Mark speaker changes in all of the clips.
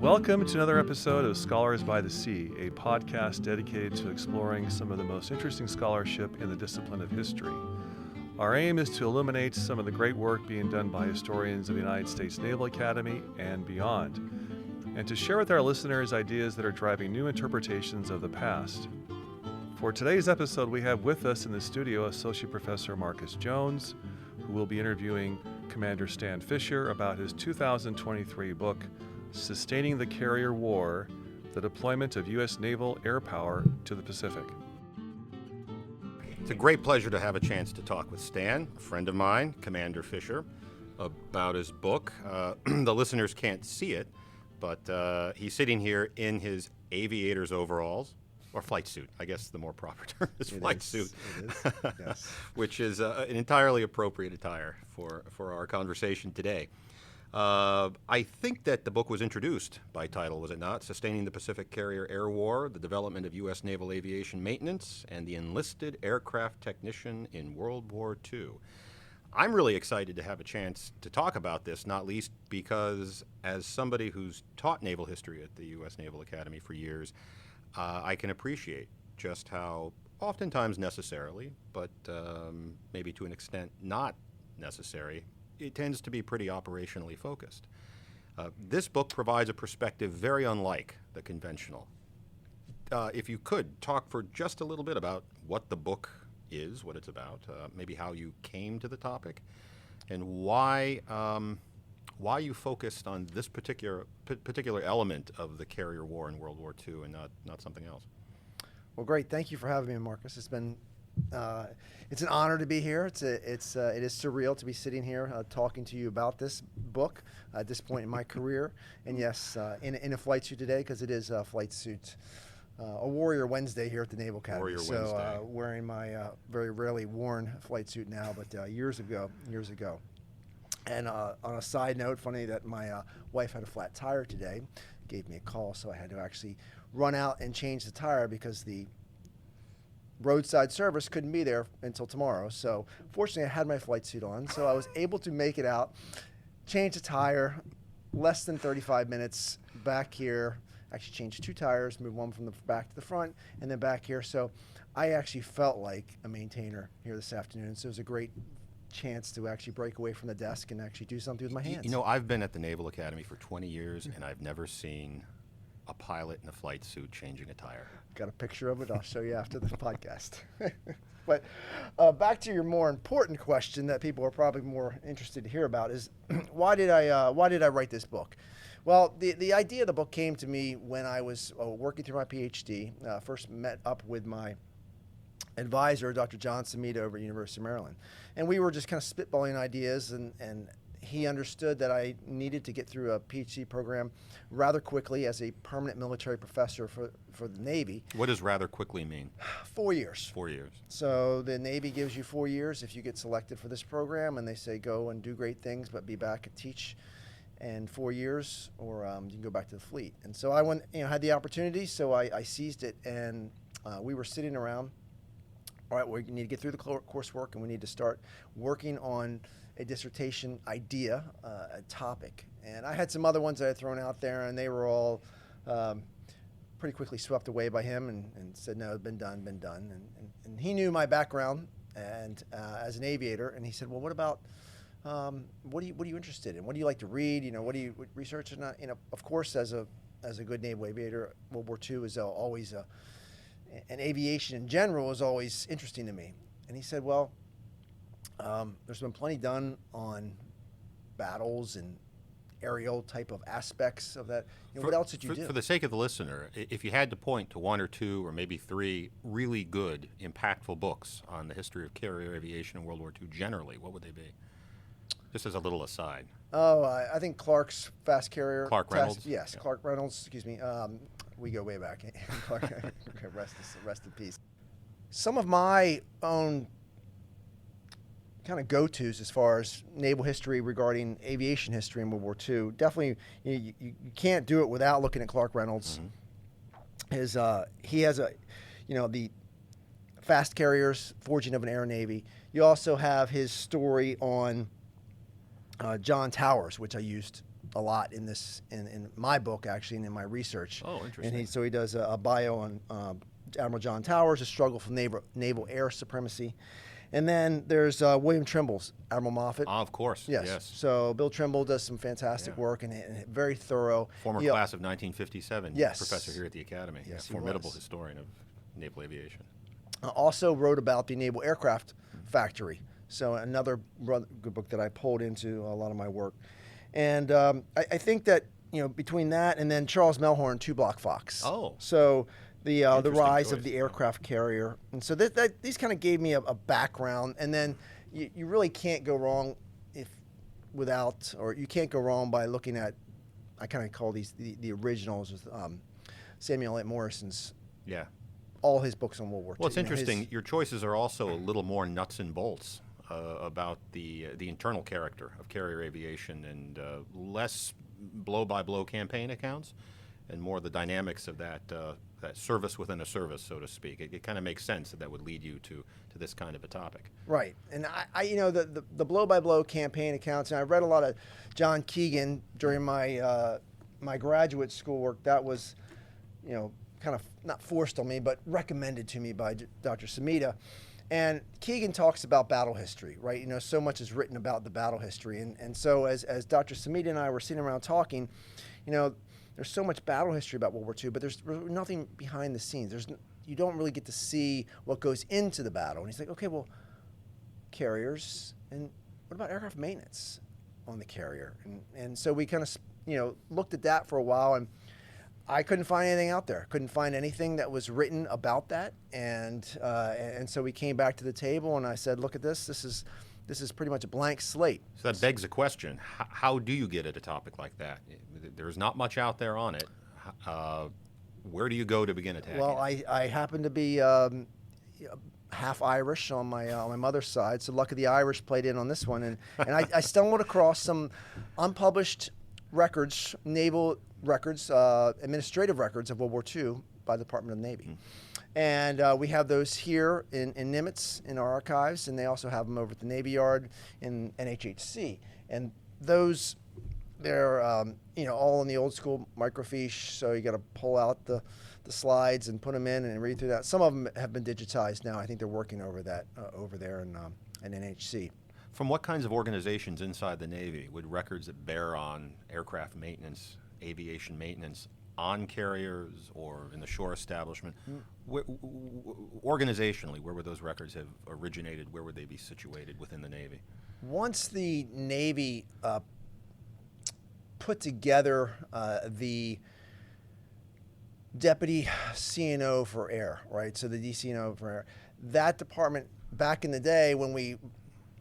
Speaker 1: Welcome to another episode of Scholars by the Sea, a podcast dedicated to exploring some of the most interesting scholarship in the discipline of history. Our aim is to illuminate some of the great work being done by historians of the United States Naval Academy and beyond, and to share with our listeners ideas that are driving new interpretations of the past. For today's episode, we have with us in the studio Associate Professor Marcus Jones, who will be interviewing Commander Stan Fisher about his 2023 book, Sustaining the Carrier War, the Deployment of U.S. Naval Air Power to the Pacific.
Speaker 2: It's a great pleasure to have a chance to talk with Stan, a friend of mine, Commander Fisher, about his book. The listeners can't see it, but he's sitting here in his aviator's overalls, or flight suit. I guess the more proper term is flight suit.
Speaker 3: It is, yes.
Speaker 2: Which is an entirely appropriate attire for our conversation today. I think that the book was introduced by title, was it not? Sustaining the Pacific Carrier Air War, the Development of U.S. Naval Aviation Maintenance, and the Enlisted Aircraft Technician in World War II. I'm really excited to have a chance to talk about this, not least because as somebody who's taught naval history at the U.S. Naval Academy for years, I can appreciate just how oftentimes necessarily, but maybe to an extent not necessary, it tends to be pretty operationally focused. This book provides a perspective very unlike the conventional. If you could talk for just a little bit about what the book is, what it's about, maybe how you came to the topic, and why you focused on this particular element of the carrier war in World War II and not something else.
Speaker 3: Well, great. Thank you for having me, Marcus. It's been it's an honor to be here. It is surreal to be sitting here talking to you about this book at this point in my career. And yes, in a flight suit today, because it is a flight suit, a Warrior Wednesday here at the Naval Academy.
Speaker 2: Wednesday.
Speaker 3: Wearing my very rarely worn flight suit now, but years ago. And on a side note, funny that my wife had a flat tire today, gave me a call, so I had to actually run out and change the tire because the roadside service couldn't be there until tomorrow. So fortunately I had my flight suit on, so I was able to make it out, change the tire, less than 35 minutes back here, actually changed 2 tires, moved one from the back to the front, and then back here. So I actually felt like a maintainer here this afternoon. So it was a great chance to actually break away from the desk and actually do something with my hands.
Speaker 2: You know, I've been at the Naval Academy for 20 years, and I've never seen a pilot in a flight suit changing a tire.
Speaker 3: Got a picture of it. I'll show you after the podcast. But back to your more important question that people are probably more interested to hear about is why did I write this book? Well, the idea of the book came to me when I was working through my PhD. First met up with my advisor, Dr. John Samita, over at University of Maryland, and we were just kind of spitballing ideas, and he understood that I needed to get through a PhD program rather quickly as a permanent military professor for the Navy.
Speaker 2: What does rather quickly mean?
Speaker 3: 4 years.
Speaker 2: 4 years.
Speaker 3: So the Navy gives you 4 years if you get selected for this program, and they say go and do great things, but be back and teach in 4 years, or you can go back to the fleet. And so I went, had the opportunity, so I seized it, and we were sitting around. All right, we need to get through the coursework, and we need to start working on a dissertation idea, a topic. And I had some other ones that I had thrown out there, and they were all pretty quickly swept away by him and said, no, been done. And he knew my background and as an aviator, and he said, well, what about, what are you interested in? What do you like to read? What do you research? And of course, as a good naval aviator, World War II is always and aviation in general is always interesting to me. And he said, well, there's been plenty done on battles and aerial type of aspects of that. What else did you do?
Speaker 2: For the sake of the listener, if you had to point to 1 or 2 or maybe 3 really good, impactful books on the history of carrier aviation in World War II generally, what would they be? Just as a little aside.
Speaker 3: Oh, I think Clark's Fast Carrier.
Speaker 2: Clark Reynolds?
Speaker 3: Test, yes, yeah. Clark Reynolds, excuse me. We go way back. Clark, rest in peace. Some of my own kind of go-tos as far as naval history regarding aviation history in World War II. Definitely, you can't do it without looking at Clark Reynolds. Mm-hmm. He has the fast carriers, forging of an air navy. You also have his story on John Towers, which I used a lot in this in my book actually and in my research.
Speaker 2: Oh, interesting.
Speaker 3: And he does a bio on Admiral John Towers, a struggle for naval air supremacy. And then there's William Trimble's Admiral Moffett.
Speaker 2: Of course.
Speaker 3: Yes. So Bill Trimble does some fantastic work and very thorough.
Speaker 2: Former class of 1957.
Speaker 3: Yes.
Speaker 2: Professor here at the Academy.
Speaker 3: Yes,
Speaker 2: formidable historian of naval aviation.
Speaker 3: Also wrote about the Naval Aircraft Factory. So another good book that I pulled into a lot of my work. And I think that, between that and then Charles Melhorn, Two Block Fox.
Speaker 2: Oh.
Speaker 3: So the rise
Speaker 2: choice.
Speaker 3: of the aircraft carrier. And so these kind of gave me a background. And then you really can't go wrong you can't go wrong by looking at, I kind of call these the originals, Samuel L. Morrison's.
Speaker 2: Yeah.
Speaker 3: All his books on World War II.
Speaker 2: Well, it's interesting. Your choices are also a little more nuts and bolts about the internal character of carrier aviation and less blow-by-blow campaign accounts and more the dynamics of that service within a service, so to speak. It kind of makes sense that would lead you to this kind of a topic.
Speaker 3: Right. And I the blow-by-blow campaign accounts, and I read a lot of John Keegan during my my graduate schoolwork. That was, kind of not forced on me, but recommended to me by Dr. Samita. And Keegan talks about battle history, right? So much is written about the battle history. And so as Dr. Samita and I were sitting around talking, there's so much battle history about World War II, but there's nothing behind the scenes. You don't really get to see what goes into the battle. And he's like, okay, well, carriers, and what about aircraft maintenance on the carrier? And so we kind of, looked at that for a while, and I couldn't find anything out there. Couldn't find anything that was written about that, and so we came back to the table, and I said, "Look at this. This is pretty much a blank slate."
Speaker 2: So that begs a question: how do you get at a topic like that? There's not much out there on it. Where do you go to begin attacking?
Speaker 3: Well, I happen to be half Irish on my mother's side, so lucky the Irish played in on this one, and I stumbled across some unpublished records, naval records, administrative records of World War II by the Department of the Navy. And we have those here in Nimitz in our archives, and they also have them over at the Navy Yard in NHHC. And those, they're all in the old school microfiche, so you got to pull out the slides and put them in and read through that. Some of them have been digitized now. I think they're working over that over there in NHC.
Speaker 2: From what kinds of organizations inside the Navy would records that bear on aircraft maintenance, aviation maintenance, on carriers or in the shore establishment, organizationally, where would those records have originated? Where would they be situated within the Navy?
Speaker 3: Once the Navy put together the Deputy CNO for Air, right? So the DCNO for Air, that department back in the day when we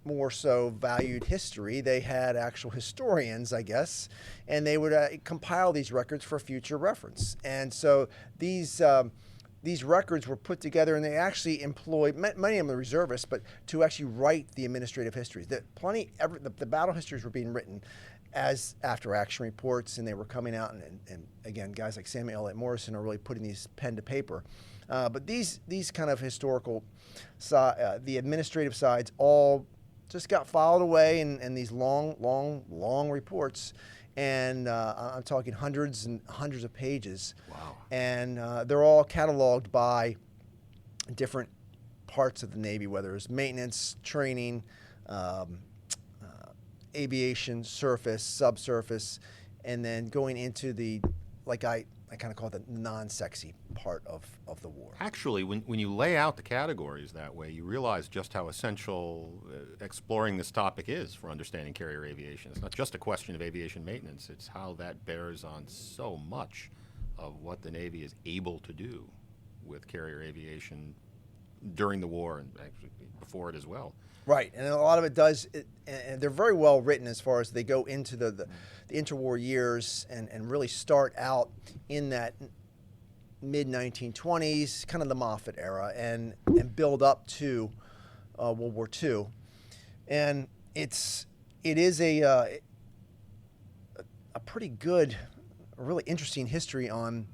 Speaker 3: more so valued history, they had actual historians, I guess, and they would compile these records for future reference. And so these records were put together, and they actually employed many of them are reservists, but to actually write the administrative histories. The battle histories were being written as after action reports, and they were coming out, and again, guys like Samuel L. Morrison are really putting these pen to paper. But these kind of historical, the administrative sides all just got filed away in these long reports, and I'm talking hundreds and hundreds of pages.
Speaker 2: Wow.
Speaker 3: And they're all cataloged by different parts of the Navy, whether it's maintenance, training, aviation, surface, subsurface, and then going into the, like I kind of call it the non-sexy part of the war.
Speaker 2: Actually, when you lay out the categories that way, you realize just how essential exploring this topic is for understanding carrier aviation. It's not just a question of aviation maintenance, it's how that bears on so much of what the Navy is able to do with carrier aviation during the war and actually before it as well.
Speaker 3: Right, and a lot of it does, and they're very well written as far as they go into the interwar years and really start out in that mid-1920s, kind of the Moffett era, and build up to World War II. And it is a pretty good, really interesting history on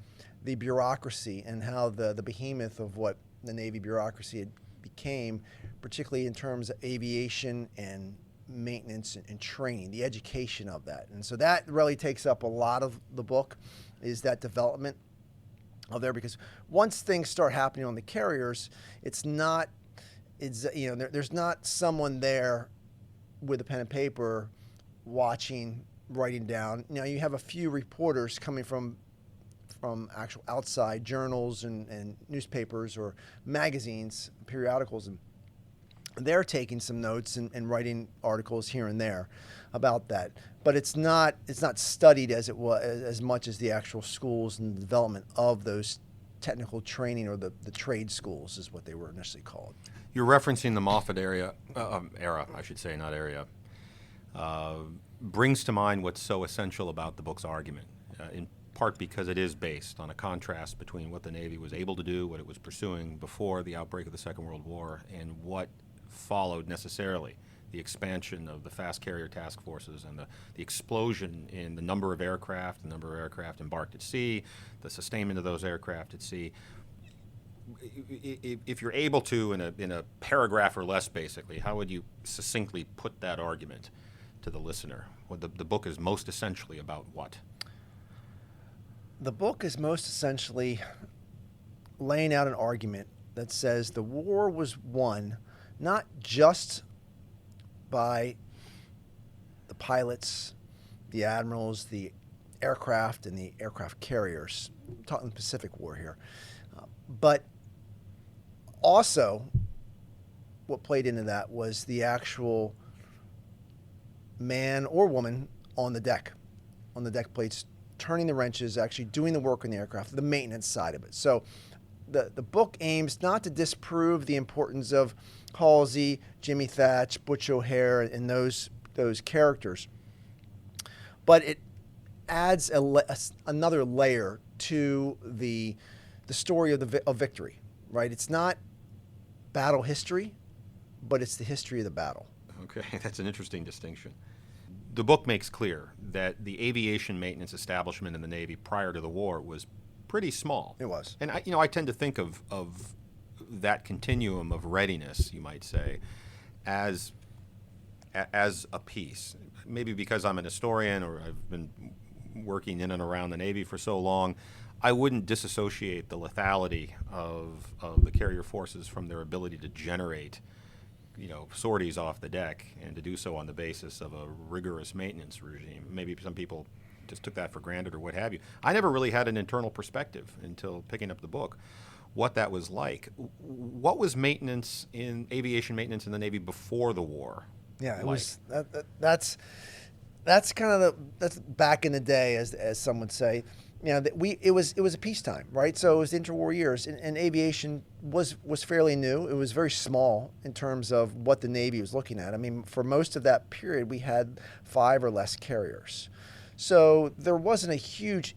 Speaker 3: the bureaucracy and how the behemoth of what the Navy bureaucracy became, particularly in terms of aviation and maintenance and training, the education of that. And so that really takes up a lot of the book, is that development of there, because once things start happening on the carriers, there's not someone there with a pen and paper watching, writing down. You have a few reporters coming from actual outside journals and newspapers or magazines, periodicals, and they're taking some notes and writing articles here and there about that. But it's not studied as much as the actual schools and the development of those technical training, or the trade schools is what they were initially called.
Speaker 2: You're referencing the Moffett era, I should say, not area. Brings to mind what's so essential about the book's argument, in part because it is based on a contrast between what the Navy was able to do, what it was pursuing before the outbreak of the Second World War, and what followed necessarily, the expansion of the fast carrier task forces and the explosion in the number of aircraft, embarked at sea, the sustainment of those aircraft at sea. If you're able to, in a paragraph or less, basically, how would you succinctly put that argument to the listener? Well, the book is most essentially about what?
Speaker 3: The book is most essentially laying out an argument that says the war was won not just by the pilots, the admirals, the aircraft, and the aircraft carriers. I'm talking the Pacific War here. But also, what played into that was the actual man or woman on the deck plates, turning the wrenches, actually doing the work on the aircraft, the maintenance side of it. So the book aims not to disprove the importance of Halsey, Jimmy Thatch, Butch O'Hare, and those characters, but it adds another layer to the story of victory, right? It's not battle history, but it's the history of the battle.
Speaker 2: Okay, that's an interesting distinction. The book makes clear that the aviation maintenance establishment in the Navy prior to the war was pretty small.
Speaker 3: It was.
Speaker 2: And I tend to think of that continuum of readiness, you might say, as a piece. Maybe because I'm an historian or I've been working in and around the Navy for so long, I wouldn't disassociate the lethality of the carrier forces from their ability to generate, sorties off the deck, and to do so on the basis of a rigorous maintenance regime. Maybe some people just took that for granted or what have you. I never really had an internal perspective until picking up the book, what that was like. What was aviation maintenance in the Navy before the war?
Speaker 3: Yeah, it
Speaker 2: like?
Speaker 3: was. That's kind of that's back in the day, as some would say. It was a peacetime, right? So it was the interwar years, and aviation was fairly new. It was very small in terms of what the Navy was looking at. I mean, for most of that period, we had 5 or less carriers. So there wasn't a huge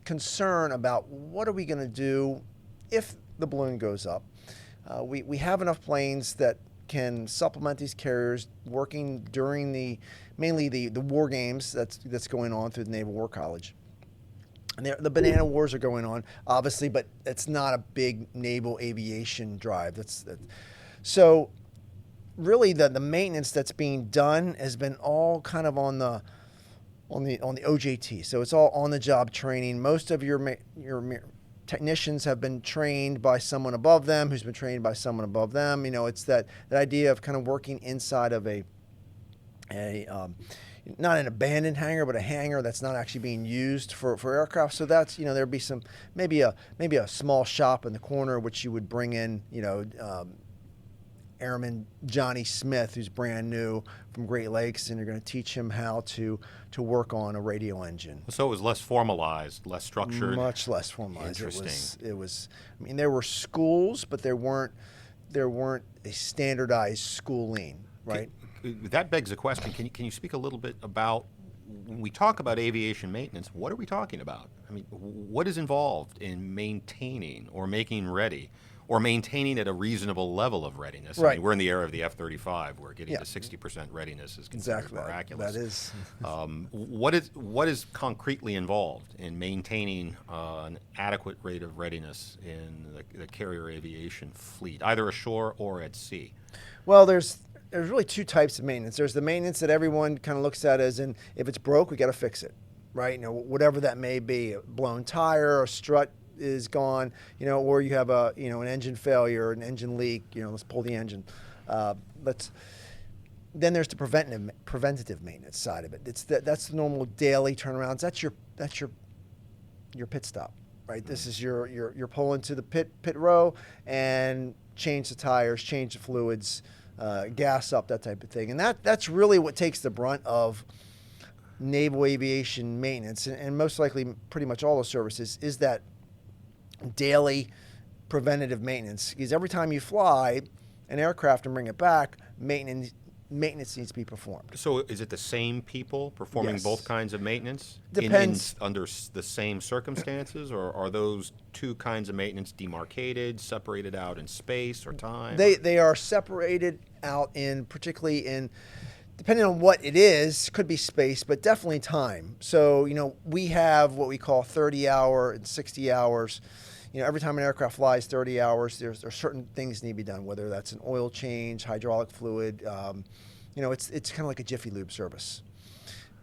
Speaker 3: concern about what are we going to do if the balloon goes up. We have enough planes that can supplement these carriers working during mainly the war games that's going on through the Naval War College. And the banana wars are going on, obviously, but it's not a big naval aviation drive. So really the maintenance that's being done has been all kind of on the OJT. So it's all on the job training. Most of your technicians have been trained by someone above them, who's been trained by someone above them. It's that idea of kind of working inside of a not an abandoned hangar, but a hangar that's not actually being used for aircraft. So that's, there'd be maybe a small shop in the corner, which you would bring in, Airman Johnny Smith, who's brand new from Great Lakes, and you're going to teach him how to work on a radio engine.
Speaker 2: So it was less formalized, less structured.
Speaker 3: Much less formalized.
Speaker 2: Interesting.
Speaker 3: It was. I mean, there were schools, but there weren't a standardized schooling, right?
Speaker 2: That begs a question. Can you speak a little bit about, when we talk about aviation maintenance, what are we talking about? I mean, what is involved in maintaining or making ready or maintaining at a reasonable level of readiness?
Speaker 3: Right.
Speaker 2: I mean, we're in the era of the F-35, where getting to 60% readiness is considered miraculous.
Speaker 3: That is.
Speaker 2: What is concretely involved in maintaining an adequate rate of readiness in the carrier aviation fleet, either ashore or at sea?
Speaker 3: Well, there's there's really two types of maintenance. There's the maintenance that everyone kind of looks at as in, if it's broke, we got to fix it, right? Whatever that may be, a blown tire, a strut is gone, or you have an engine failure, an engine leak, let's pull the engine. Then there's the preventative maintenance side of it. That's the normal daily turnarounds. That's your pit stop, right? This is you're pulling to the pit row and change the tires, change the fluids, gas up, that type of thing. And that's really what takes the brunt of naval aviation maintenance, and most likely pretty much all the services, is that daily preventative maintenance. Because every time you fly an aircraft and bring it back, maintenance needs to be performed.
Speaker 2: So is it the same people performing
Speaker 3: Yes.
Speaker 2: both kinds of maintenance?
Speaker 3: Depends.
Speaker 2: Under the same circumstances, or are those two kinds of maintenance demarcated, separated out in space or time?
Speaker 3: They are separated out particularly in, depending on what it is, could be space, but definitely time. So, we have what we call 30-hour and 60 hours. Every time an aircraft flies 30 hours, there's certain things that need to be done, whether that's an oil change, hydraulic fluid. It's kind of like a Jiffy Lube service.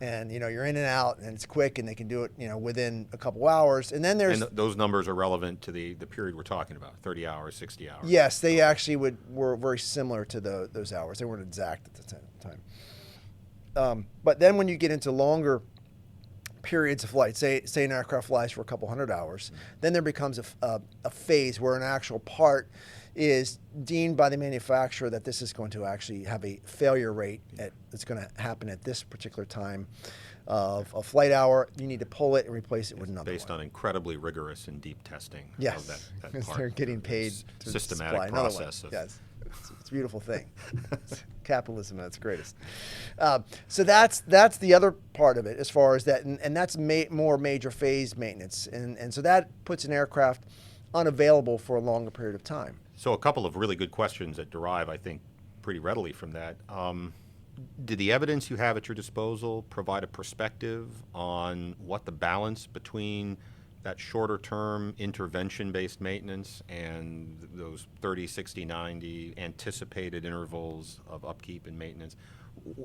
Speaker 3: And, you're in and out, and it's quick, and they can do it, within a couple hours. And then there's...
Speaker 2: And those numbers are relevant to the period we're talking about, 30 hours, 60 hours.
Speaker 3: Yes, they actually were very similar to those hours. They weren't exact at the time. But then when you get into longer periods of flight, say an aircraft flies for a couple hundred hours, then there becomes a phase where an actual part is deemed by the manufacturer that this is going to actually have a failure rate that's going to happen at this particular time of a flight hour. You need to pull it and replace it with another
Speaker 2: Based
Speaker 3: one.
Speaker 2: on incredibly rigorous and deep testing
Speaker 3: Yes,
Speaker 2: of that
Speaker 3: because
Speaker 2: part.
Speaker 3: they're getting paid
Speaker 2: It's
Speaker 3: to
Speaker 2: systematic
Speaker 3: supply another one.
Speaker 2: process of
Speaker 3: Yes, it's a beautiful thing. Capitalism at its greatest. So that's the other part of it, as far as that, and that's more major phase maintenance, and so that puts an aircraft unavailable for a longer period of time.
Speaker 2: So a couple of really good questions that derive, I think, pretty readily from that. Did the evidence you have at your disposal provide a perspective on what the balance between that shorter-term intervention-based maintenance and those 30, 60, 90 anticipated intervals of upkeep and maintenance,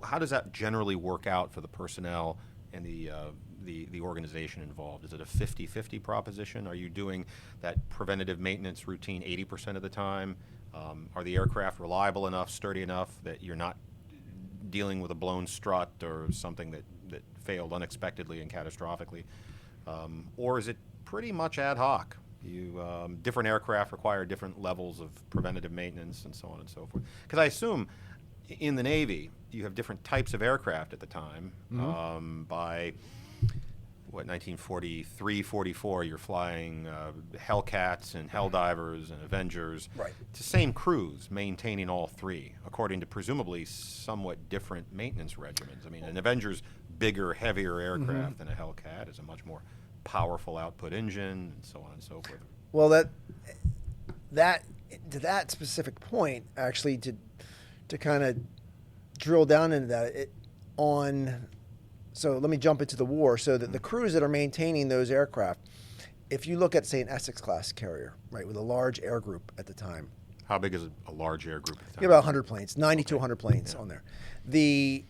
Speaker 2: how does that generally work out for the personnel and the organization involved? Is it a 50-50 proposition? Are you doing that preventative maintenance routine 80% of the time? Are the aircraft reliable enough, sturdy enough that you're not dealing with a blown strut or something that failed unexpectedly and catastrophically? Or is it pretty much ad hoc? Different aircraft require different levels of preventative maintenance and so on and so forth. Because I assume in the Navy you have different types of aircraft at the time. By 1943, 44, you're flying Hellcats and Helldivers and Avengers.
Speaker 3: Right.
Speaker 2: It's the same crews maintaining all three, according to presumably somewhat different maintenance regimens. I mean, an Avenger's bigger, heavier aircraft than a Hellcat is a much more powerful output engine, and so on and so forth.
Speaker 3: Well, that to that specific point, actually, to kind of drill down into that, so let me jump into the war. So that the crews that are maintaining those aircraft, if you look at, say, an Essex-class carrier, right, with a large air group at the time.
Speaker 2: How big is a large air group at the time?
Speaker 3: You have about 100 planes, 90 to 100 planes on there. The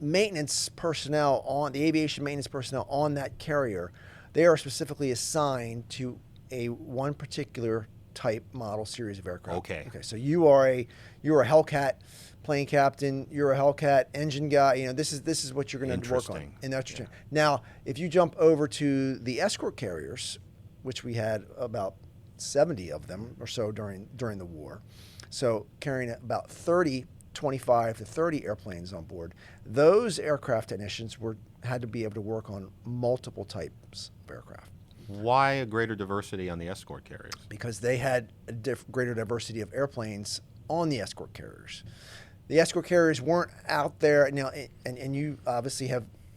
Speaker 3: maintenance personnel the aviation maintenance personnel on that carrier, they are specifically assigned to one particular type, model, series of aircraft.
Speaker 2: Okay.
Speaker 3: So you're a Hellcat plane captain, you're a Hellcat engine guy. This is what you're going to work on. And that's your Now, if you jump over to the escort carriers, which we had about 70 of them or so during the war, so carrying about 25 to 30 airplanes on board, those aircraft technicians had to be able to work on multiple types of aircraft.
Speaker 2: Why a greater diversity on the escort carriers?
Speaker 3: Because they had a greater diversity of airplanes on the escort carriers. The escort carriers weren't out there now, and you obviously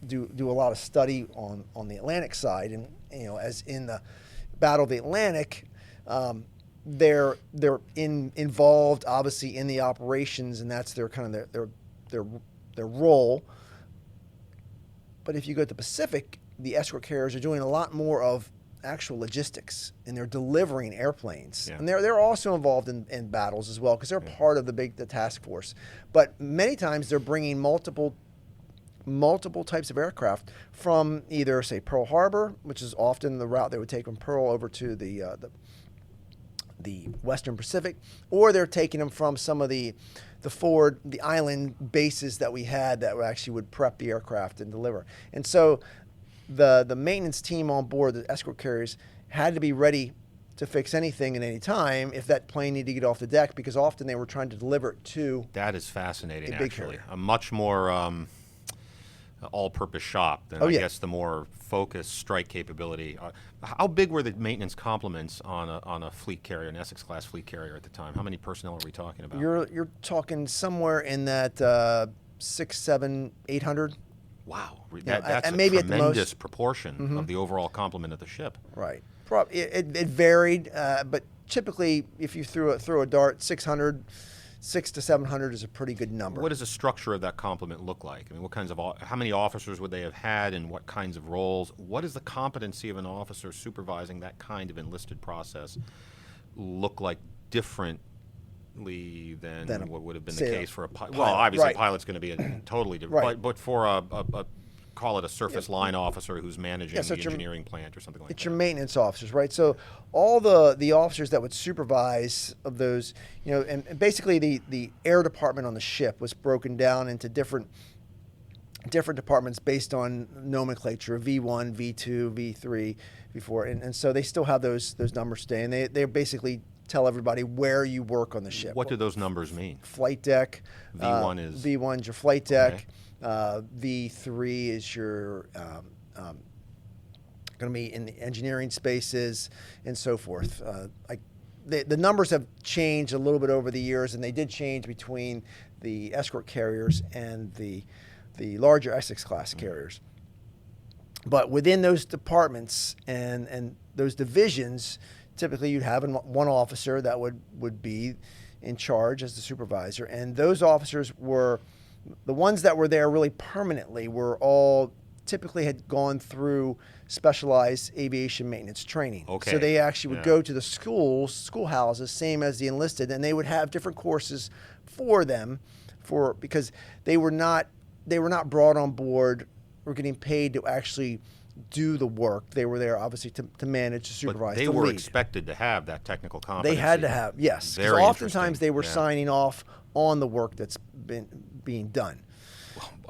Speaker 3: do a lot of study on the Atlantic side, and as in the Battle of the Atlantic, they're involved obviously in the operations, and that's their kind of their role. But if you go to the Pacific, the escort carriers are doing a lot more of actual logistics, and they're delivering airplanes.
Speaker 2: Yeah.
Speaker 3: And they're also involved in battles as well, because they're part of the task force. But many times they're bringing multiple types of aircraft from either, say, Pearl Harbor, which is often the route they would take from Pearl over to the Western Pacific, or they're taking them from some of the island bases that we had that actually would prep the aircraft and deliver. And so the maintenance team on board the escort carriers had to be ready to fix anything at any time if that plane needed to get off the deck, because often they were trying to deliver it to
Speaker 2: That is fascinating,
Speaker 3: a big
Speaker 2: actually.
Speaker 3: carrier.
Speaker 2: A much more all-purpose shop than, I guess, the more focused strike capability. How big were the maintenance complements on a fleet carrier, an Essex-class fleet carrier at the time? How many personnel are we talking about?
Speaker 3: You're talking somewhere in that 600, 700, 800.
Speaker 2: Wow.
Speaker 3: Yeah,
Speaker 2: That's
Speaker 3: and
Speaker 2: a
Speaker 3: maybe at the
Speaker 2: tremendous
Speaker 3: most-
Speaker 2: proportion of the overall complement of the ship.
Speaker 3: Right. It varied, but typically, if you throw a dart, 600 to 700 is a pretty good number.
Speaker 2: What does the structure of that complement look like? I mean, what kinds of how many officers would they have had, and what kinds of roles? What is the competency of an officer supervising that kind of enlisted process look like differently than what would have been the case for a pilot? Well, obviously, a pilot's going to be a totally different.
Speaker 3: Right.
Speaker 2: But for a call it a surface line officer who's managing
Speaker 3: so
Speaker 2: the engineering plant or something like that.
Speaker 3: It's your maintenance officers, right? So all the officers that would supervise of those, and basically the air department on the ship was broken down into different departments based on nomenclature: V1, V2, V3, V4, and so they still have those numbers today, and they basically tell everybody where you work on the ship.
Speaker 2: What do those numbers mean?
Speaker 3: Flight deck.
Speaker 2: V1
Speaker 3: is your flight deck.
Speaker 2: Okay.
Speaker 3: V3 is your going to be in the engineering spaces and so forth. The numbers have changed a little bit over the years, and they did change between the escort carriers and the larger Essex class carriers. But within those departments and those divisions, typically you'd have one officer that would be in charge as the supervisor, and those officers were the ones that were there really permanently were all typically had gone through specialized aviation maintenance training.
Speaker 2: Okay.
Speaker 3: So they actually would go to the schoolhouses, same as the enlisted, and they would have different courses for them because they were not brought on board or getting paid to actually do the work. They were there obviously to manage, to supervise,
Speaker 2: but they
Speaker 3: to
Speaker 2: were
Speaker 3: lead.
Speaker 2: expected to have that technical competency.
Speaker 3: They had to have, yes. Because
Speaker 2: Very
Speaker 3: oftentimes they were
Speaker 2: interesting.
Speaker 3: signing off on the work that's being done.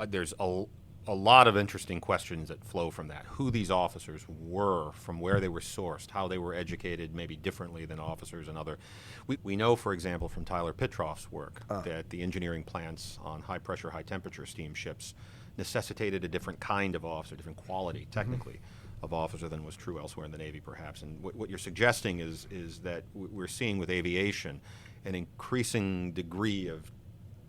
Speaker 2: There's a lot of interesting questions that flow from that. Who these officers were, from where they were sourced, how they were educated maybe differently than officers in other. We know, for example, from Tyler Pitroff's work that the engineering plants on high-pressure, high-temperature steamships necessitated a different kind of officer, different quality, technically, of officer than was true elsewhere in the Navy, perhaps. And what you're suggesting is that we're seeing with aviation an increasing degree of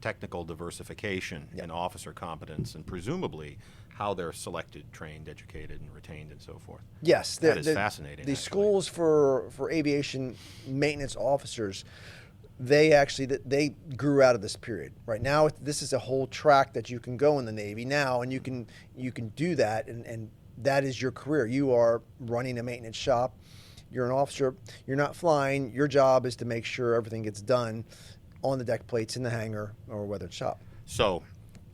Speaker 2: technical diversification in officer competence, and presumably how they're selected, trained, educated, and retained, and so forth.
Speaker 3: Yes,
Speaker 2: that is fascinating.
Speaker 3: The
Speaker 2: actually.
Speaker 3: schools for aviation maintenance officers, they grew out of this period. Right now, this is a whole track that you can go in the Navy now, and you can do that, and that is your career. You are running a maintenance shop. You're an officer. You're not flying. Your job is to make sure everything gets done on the deck plates, in the hangar, or whether it's shop.
Speaker 2: So,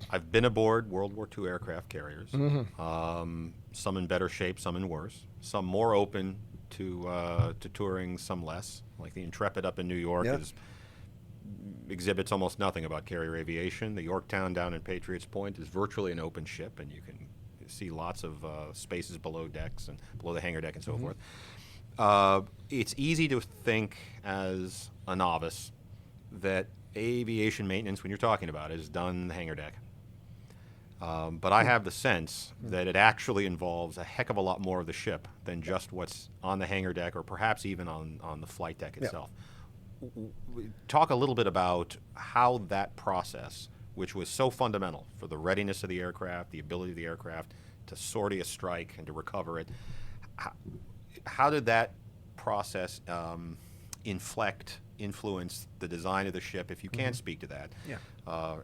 Speaker 2: I've been aboard World War II aircraft carriers. Some in better shape, some in worse. Some more open to touring, some less. Like the Intrepid up in New York exhibits almost nothing about carrier aviation. The Yorktown down in Patriots Point is virtually an open ship, and you can see lots of spaces below decks and below the hangar deck and so forth. It's easy to think as a novice that aviation maintenance, when you're talking about it, is done in the hangar deck. But I have the sense that it actually involves a heck of a lot more of the ship than just what's on the hangar deck, or perhaps even on the flight deck itself. Talk a little bit about how that process, which was so fundamental for the readiness of the aircraft, the ability of the aircraft to sortie a strike and to recover it, how did that process influence the design of the ship, if you can speak to that,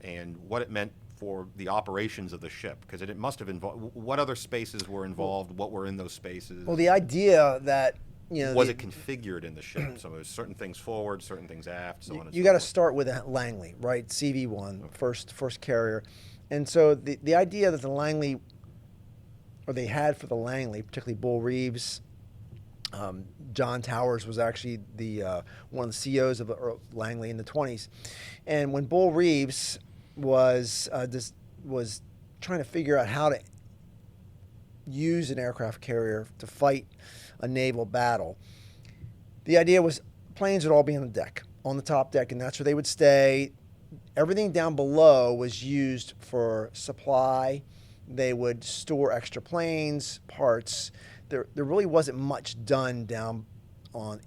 Speaker 2: and what it meant for the operations of the ship? Because it must have involved, what other spaces were involved? What were in those spaces?
Speaker 3: Well, the idea that, you know,
Speaker 2: was it configured in the ship? So it was certain things forward, certain things aft, so on and so
Speaker 3: you got to
Speaker 2: forth.
Speaker 3: start with a Langley, right? CV1, first carrier. And so the idea that the Langley, or they had for the Langley, particularly Bull Reeves, John Towers was actually the one of the CEOs of Langley in the 20s. And when Bull Reeves was trying to figure out how to use an aircraft carrier to fight a naval battle, the idea was planes would all be on the deck, on the top deck, and that's where they would stay. Everything down below was used for supply. They would store extra planes, parts. There really wasn't much done down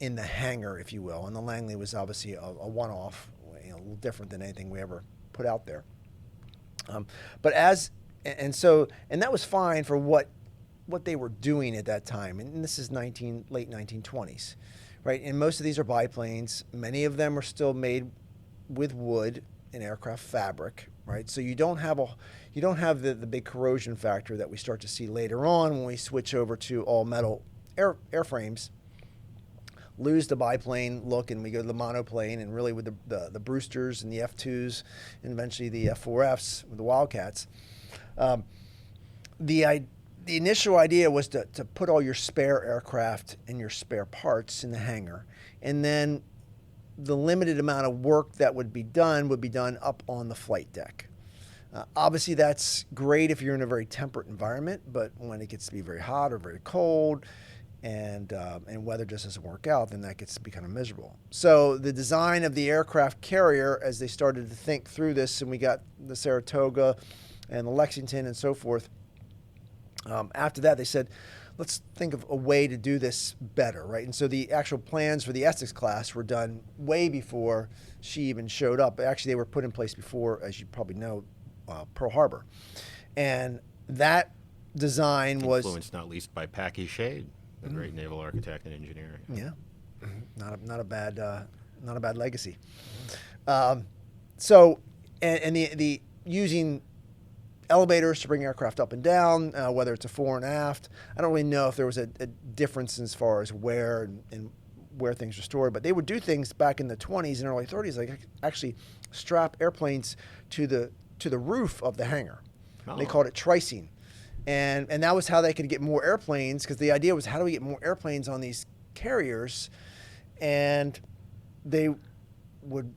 Speaker 3: in the hangar, if you will. And the Langley was obviously a one-off, a little different than anything we ever put out there. And that was fine for what they were doing at that time. And this is late 1920s, right? And most of these are biplanes. Many of them are still made with wood and aircraft fabric, right? So you don't have the big corrosion factor that we start to see later on when we switch over to all metal airframes. Lose the biplane look and we go to the monoplane, and really with the Brewsters and the F2s and eventually the F4Fs with the Wildcats. The initial idea was to put all your spare aircraft and your spare parts in the hangar, and then the limited amount of work that would be done up on the flight deck. Obviously, that's great if you're in a very temperate environment, but when it gets to be very hot or very cold, and weather just doesn't work out, then that gets to be kind of miserable. So the design of the aircraft carrier, as they started to think through this, and we got the Saratoga and the Lexington and so forth, after that they said, let's think of a way to do this better, right? And so the actual plans for the Essex class were done way before she even showed up. Actually, they were put in place before, as you probably know, Pearl Harbor. And that design was
Speaker 2: influenced not least by Packy Shade, the great naval architect and engineer.
Speaker 3: Yeah, not a bad legacy. So the using elevators to bring aircraft up and down, whether it's a fore and aft. I don't really know if there was a difference as far as where and where things were stored, but they would do things back in the 20s and early 30s, like actually strap airplanes to the roof of the hangar. Oh. They called it tricing. And that was how they could get more airplanes, because the idea was, how do we get more airplanes on these carriers? And they would,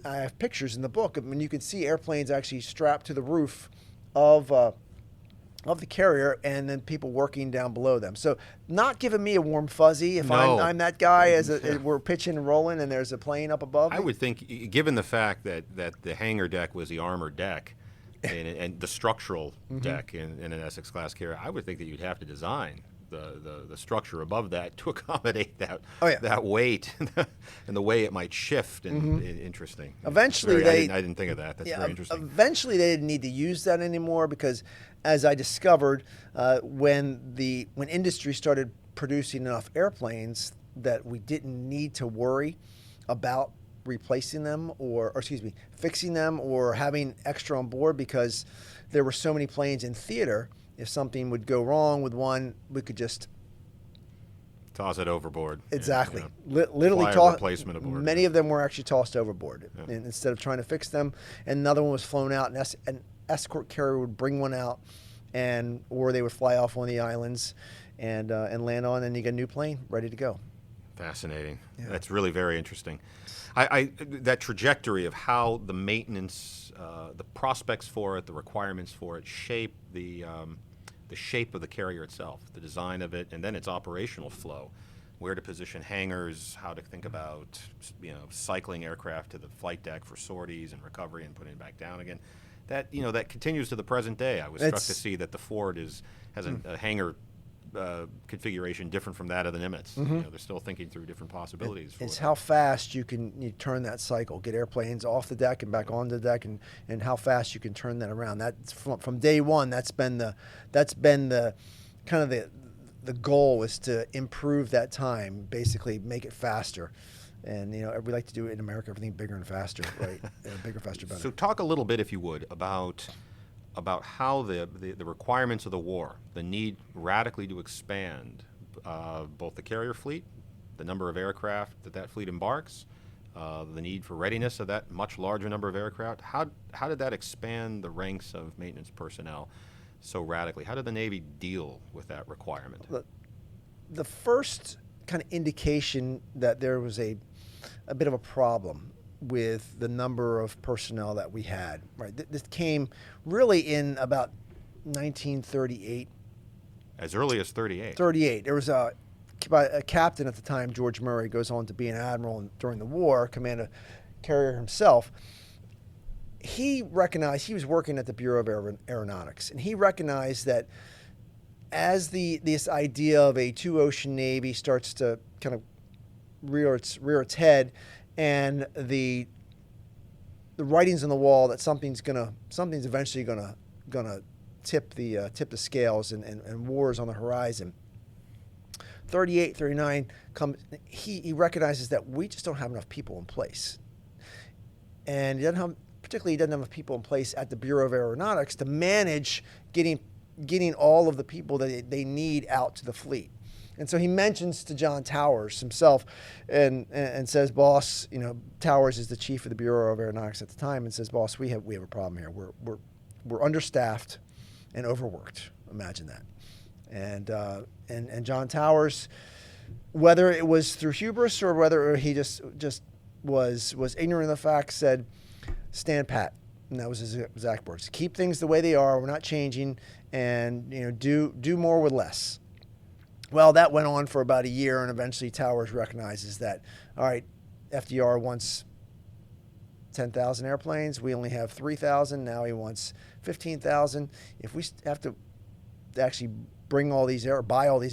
Speaker 3: I have pictures in the book. I mean, you can see airplanes actually strapped to the roof of the carrier, and then people working down below them. So not giving me a warm fuzzy if I'm that guy as we're pitching and rolling and there's a plane up above me.
Speaker 2: I would think, given the fact that the hangar deck was the armored deck and the structural deck in an Essex class carrier, I would think that you'd have to design the structure above that to accommodate that that weight and the way it might shift. And interesting.
Speaker 3: Eventually,
Speaker 2: I didn't think of that. That's very interesting.
Speaker 3: Eventually, they didn't need to use that anymore, because, as I discovered, when industry started producing enough airplanes that we didn't need to worry about replacing them or fixing them or having extra on board, because there were so many planes in theater. If something would go wrong with one, we could just
Speaker 2: toss it overboard.
Speaker 3: Exactly.
Speaker 2: Yeah,
Speaker 3: literally
Speaker 2: toss replacement aboard.
Speaker 3: Many of them were actually tossed overboard, and instead of trying to fix them. And another one was flown out, and an escort carrier would bring one out, or they would fly off one of the islands and land on, and you get a new plane ready to go.
Speaker 2: Fascinating.
Speaker 3: Yeah.
Speaker 2: That's really very interesting. That trajectory of how the maintenance, the prospects for it, the requirements for it shape the shape of the carrier itself, the design of it, and then its operational flow, where to position hangars, how to think about cycling aircraft to the flight deck for sorties and recovery and putting it back down again. That that continues to the present day. I was struck to see that the Ford has a hangar configuration different from that of the Nimitz. They're still thinking through different possibilities.
Speaker 3: It's how fast you turn that cycle, get airplanes off the deck and back on the deck, and how fast you can turn that around. That's from day one. That's been the kind of the goal, is to improve that time, basically make it faster. And we like to do it in America, everything bigger and faster, right? Bigger, faster, better.
Speaker 2: So talk a little bit, if you would, about how the requirements of the war, the need radically to expand both the carrier fleet, the number of aircraft that fleet embarks, the need for readiness of that much larger number of aircraft. How did that expand the ranks of maintenance personnel so radically? How did the Navy deal with that requirement?
Speaker 3: The first kind of indication that there was a bit of a problem with the number of personnel that we had, right? This came really in about 1938.
Speaker 2: As early as 38.
Speaker 3: 38. There was a captain at the time, George Murray, goes on to be an admiral during the war, command a carrier himself. He recognized, he was working at the Bureau of Aeronautics, and he recognized that as this idea of a two-ocean Navy starts to kind of rear its head, and the writings on the wall that something's eventually gonna tip the scales, and war's on the horizon. 38, 39 comes. He recognizes that we just don't have enough people in place, and he doesn't have enough people in place at the Bureau of Aeronautics to manage getting all of the people that they need out to the fleet. And so he mentions to John Towers himself, and says, "Boss, Towers is the chief of the Bureau of Aeronautics at the time, and says, boss, we have a problem here. We're understaffed and overworked. Imagine that." And John Towers, whether it was through hubris or whether he just was ignorant of the facts, said, "Stand pat." And that was his exact words. "Keep things the way they are. We're not changing, and do more with less." Well, that went on for about a year, and eventually Towers recognizes that, all right, FDR wants 10,000 airplanes. We only have 3,000. Now he wants 15,000. If we have to actually buy all these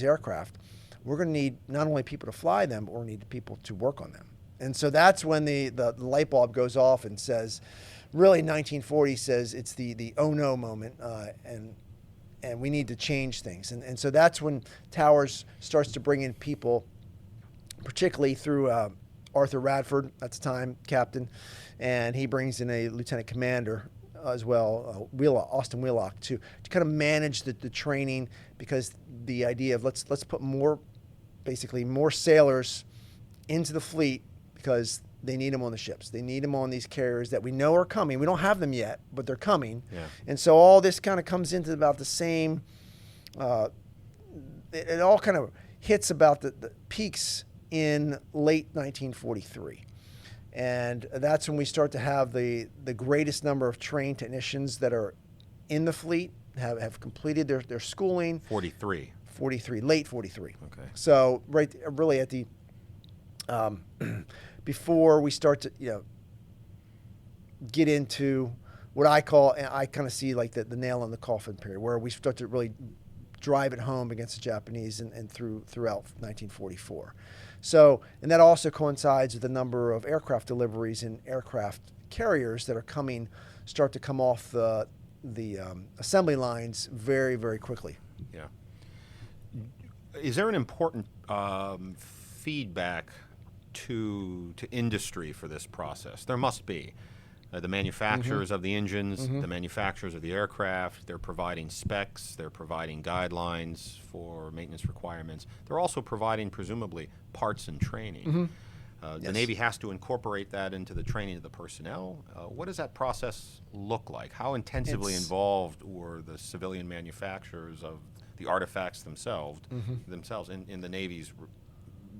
Speaker 3: aircraft, we're going to need not only people to fly them, but we're going to need people to work on them. And so that's when the light bulb goes off and says, really 1940 says it's the oh no moment, and we need to change things. And so that's when Towers starts to bring in people, particularly through Arthur Radford at the time, captain, and he brings in a lieutenant commander as well, Austin Wheelock, to kind of manage the training, because the idea of let's put more sailors into the fleet, because they need them on the ships. They need them on these carriers that we know are coming. We don't have them yet, but they're coming. Yeah. And so all this kind of comes into about the same, it all kind of hits about the peaks in late 1943. And that's when we start to have the greatest number of trained technicians that are in the fleet, have completed their schooling.
Speaker 2: 43.
Speaker 3: Late 43.
Speaker 2: Okay.
Speaker 3: So really at the, before we start to get into what I kind of see like the nail in the coffin period, where we start to really drive it home against the Japanese and throughout 1944. So, and that also coincides with the number of aircraft deliveries and aircraft carriers that are start to come off the assembly lines very, very quickly.
Speaker 2: Yeah. Is there an important feedback to industry for this process? There must be. The manufacturers of the engines, the manufacturers of the aircraft, they're providing specs, they're providing guidelines for maintenance requirements. They're also providing, presumably, parts and training. The
Speaker 3: Yes.
Speaker 2: Navy has to incorporate that into the training of the personnel. What does that process look like? How intensively involved were the civilian manufacturers of the artifacts themselves in the Navy's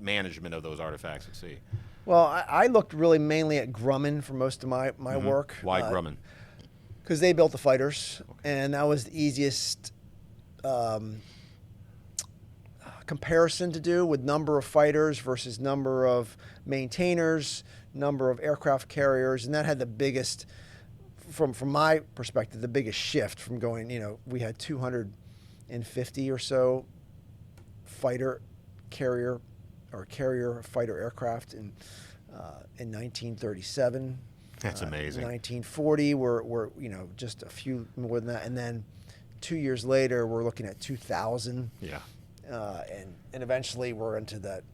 Speaker 2: management of those artifacts at sea?
Speaker 3: Well, I looked really mainly at Grumman for most of my work.
Speaker 2: Why Grumman?
Speaker 3: Because they built the fighters, and that was the easiest comparison to do, with number of fighters versus number of maintainers, number of aircraft carriers, and that had the biggest, from my perspective, the biggest shift from going, we had 250 or so fighter carrier fighter aircraft in 1937.
Speaker 2: That's amazing.
Speaker 3: 1940, we're just a few more than that, and then 2 years later we're looking at 2,000.
Speaker 2: Yeah.
Speaker 3: And eventually we're into that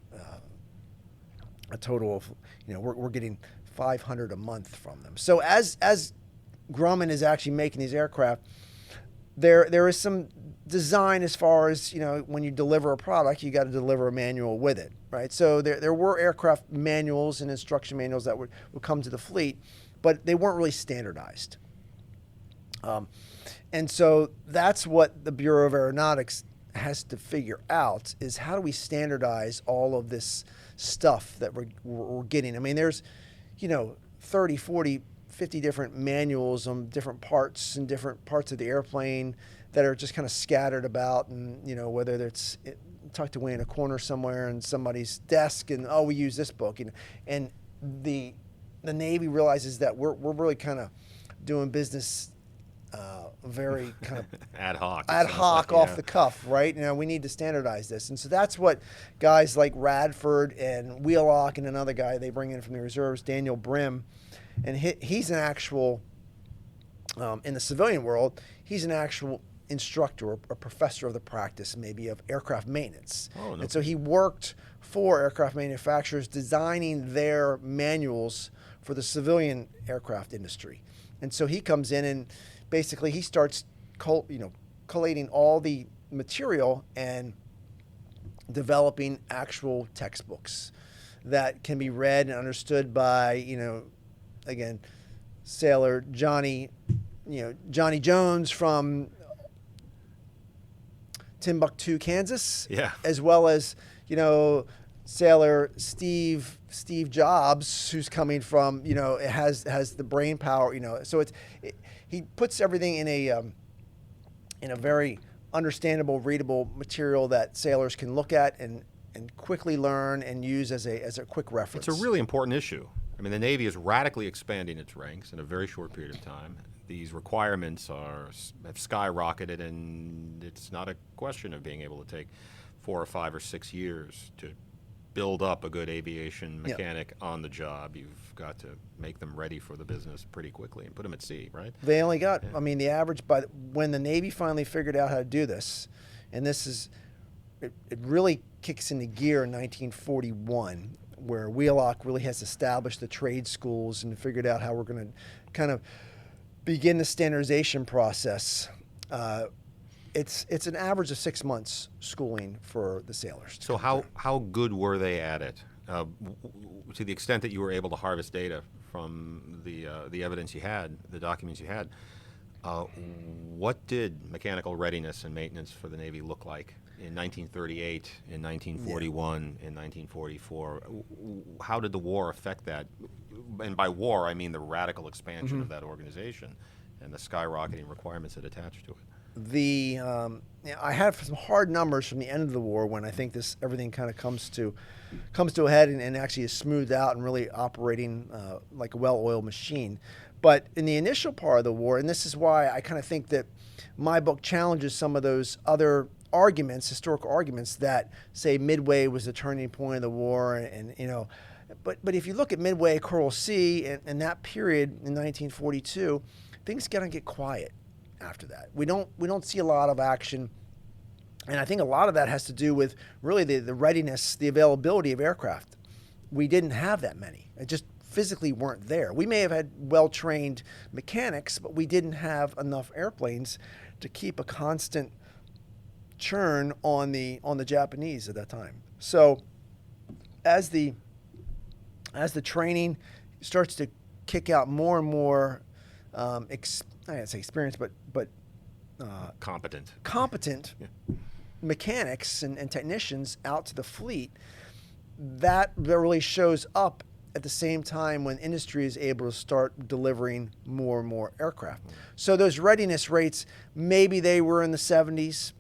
Speaker 3: a total of, we're getting 500 a month from them. So as Grumman is actually making these aircraft, there is some design as far as, when you deliver a product, you got to deliver a manual with it, right? So there were aircraft manuals and instruction manuals that would come to the fleet, but they weren't really standardized. And so that's what the Bureau of Aeronautics has to figure out, is how do we standardize all of this stuff that we're getting? I mean, there's, 30, 40, 50 different manuals on different parts and different parts of the airplane that are just kind of scattered about, and whether it's tucked away in a corner somewhere in somebody's desk, and we use this book, and the Navy realizes that we're really kind of doing business very kind of
Speaker 2: ad hoc
Speaker 3: off the cuff, right? We need to standardize this. And so that's what guys like Radford and Wheelock and another guy they bring in from the reserves, Daniel Brim, and he's an actual, in the civilian world, he's an actual instructor or a professor of the practice, maybe, of aircraft maintenance.
Speaker 2: Oh, no.
Speaker 3: And so he worked for aircraft manufacturers designing their manuals for the civilian aircraft industry. And so he comes in and basically he starts collating all the material and developing actual textbooks that can be read and understood by, again, sailor Johnny Jones from Timbuktu, Kansas, as well as, sailor Steve Jobs, who's coming from, has the brain power, so he puts everything in a very understandable, readable material that sailors can look at and quickly learn and use as a quick reference.
Speaker 2: It's a really important issue. I mean, the Navy is radically expanding its ranks in a very short period of time. These requirements have skyrocketed, and it's not a question of being able to take 4 or 5 or 6 years to build up a good aviation mechanic on the job. You've got to make them ready for the business pretty quickly and put them at sea, right?
Speaker 3: They only got, the average, when the Navy finally figured out how to do this, and it really kicks into gear in 1941, where Wheelock really has established the trade schools and figured out how we're going to kind of begin the standardization process. It's an average of 6 months schooling for the sailors.
Speaker 2: So how good were they at it? To the extent that you were able to harvest data from the evidence you had, the documents you had, what did mechanical readiness and maintenance for the Navy look like in 1938, in 1941, in 1944? How did the war affect that? And by war, I mean the radical expansion of that organization and the skyrocketing requirements that attached to it.
Speaker 3: I have some hard numbers from the end of the war, when I think everything kind of comes to a head and actually is smoothed out and really operating like a well-oiled machine. But in the initial part of the war, and this is why I kind of think that my book challenges some of those other arguments, historical arguments, that say Midway was the turning point of the war, and but if you look at Midway, Coral Sea, and that period in 1942, things gotta get quiet. After that, we don't see a lot of action, and I think a lot of that has to do with really the readiness, the availability of aircraft. We didn't have that many; it just physically weren't there. We may have had well-trained mechanics, but we didn't have enough airplanes to keep a constant churn on the Japanese at that time. So, as the training starts to kick out more and more I can't say experience, but competent mechanics and technicians out to the fleet, that really shows up at the same time when industry is able to start delivering more and more aircraft. So those readiness rates, maybe they were in the 70s%.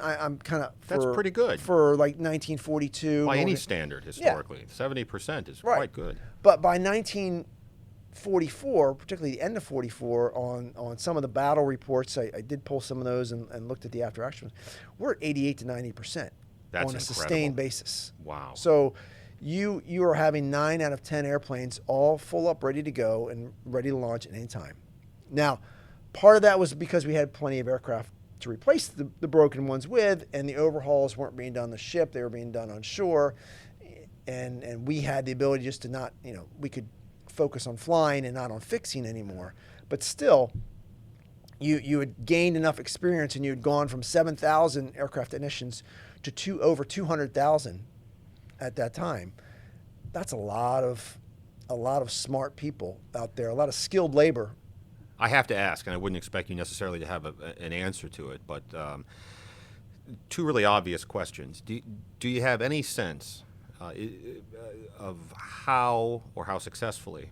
Speaker 3: I'm kind of
Speaker 2: that's pretty good
Speaker 3: for like 1942
Speaker 2: by any standard historically. 70% is quite good.
Speaker 3: But by 1944, particularly the end of 44, on some of the battle reports, I did pull some of those and looked at the after action. We're at 88 to 90% on a sustained basis.
Speaker 2: Wow.
Speaker 3: So you are having 9 out of 10 airplanes all full up, ready to go and ready to launch at any time. Now, part of that was because we had plenty of aircraft to replace the broken ones with, and the overhauls weren't being done on the ship, they were being done on shore. and we had the ability just to not, we could focus on flying and not on fixing anymore. But still, you had gained enough experience, and you had gone from 7,000 aircraft technicians to over 200,000 at that time. That's a lot of smart people out there, a lot of skilled labor.
Speaker 2: I have to ask, and I wouldn't expect you necessarily to have an answer to it, but two really obvious questions. Do you have any sense of how or how successfully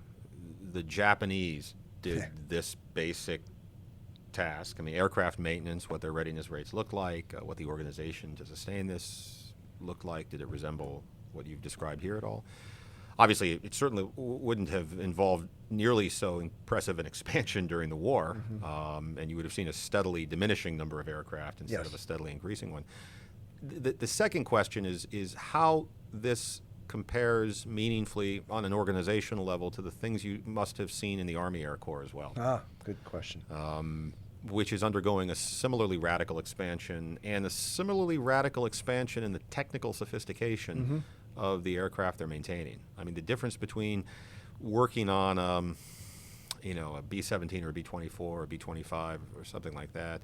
Speaker 2: the Japanese did this basic task? I mean, aircraft maintenance, what their readiness rates look like, what the organization to sustain this looked like. Did it resemble what you've described here at all? Obviously, it certainly wouldn't have involved nearly so impressive an expansion during the war, and you would have seen a steadily diminishing number of aircraft instead of a steadily increasing one. The second question is how this compares meaningfully on an organizational level to the things you must have seen in the Army Air Corps as well.
Speaker 3: Good question.
Speaker 2: Which is undergoing a similarly radical expansion, and a similarly radical expansion in the technical sophistication of the aircraft they're maintaining. I mean, the difference between working on a B-17 or a B-24 or a B-25 or something like that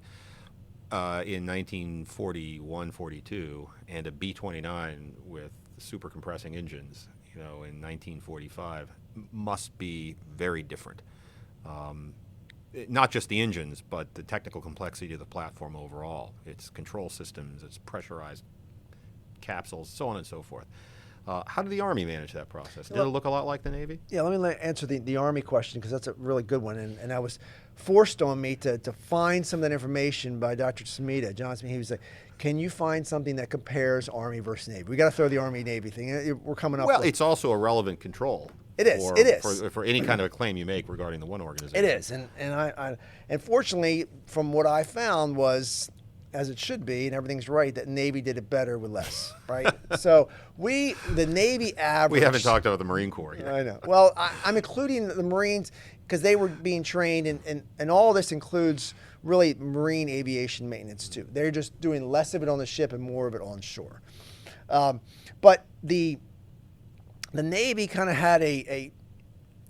Speaker 2: in 1941-42 and a B-29 with super compressing engines, in 1945 must be very different. Not just the engines, but the technical complexity of the platform overall, its control systems, its pressurized capsules, so on and so forth. How did the Army manage that process? Did it look a lot like the Navy?
Speaker 3: Yeah, let me answer the Army question, because that's a really good one. And I was forced on me to find some of that information by Dr. Smita, John Smita. He was like, can you find something that compares Army versus Navy? We got to throw the Army-Navy thing. We're coming up
Speaker 2: Well, it's also a relevant control.
Speaker 3: It is.
Speaker 2: For any kind of a claim you make regarding the one organization.
Speaker 3: It is. And fortunately, from what I found was, as it should be, and everything's right, that Navy did it better with less, right? So the Navy average...
Speaker 2: We haven't talked about the Marine Corps yet.
Speaker 3: I know. Well, I'm including the Marines because they were being trained, and all this includes really Marine aviation maintenance too. They're just doing less of it on the ship and more of it on shore. But the Navy kind of had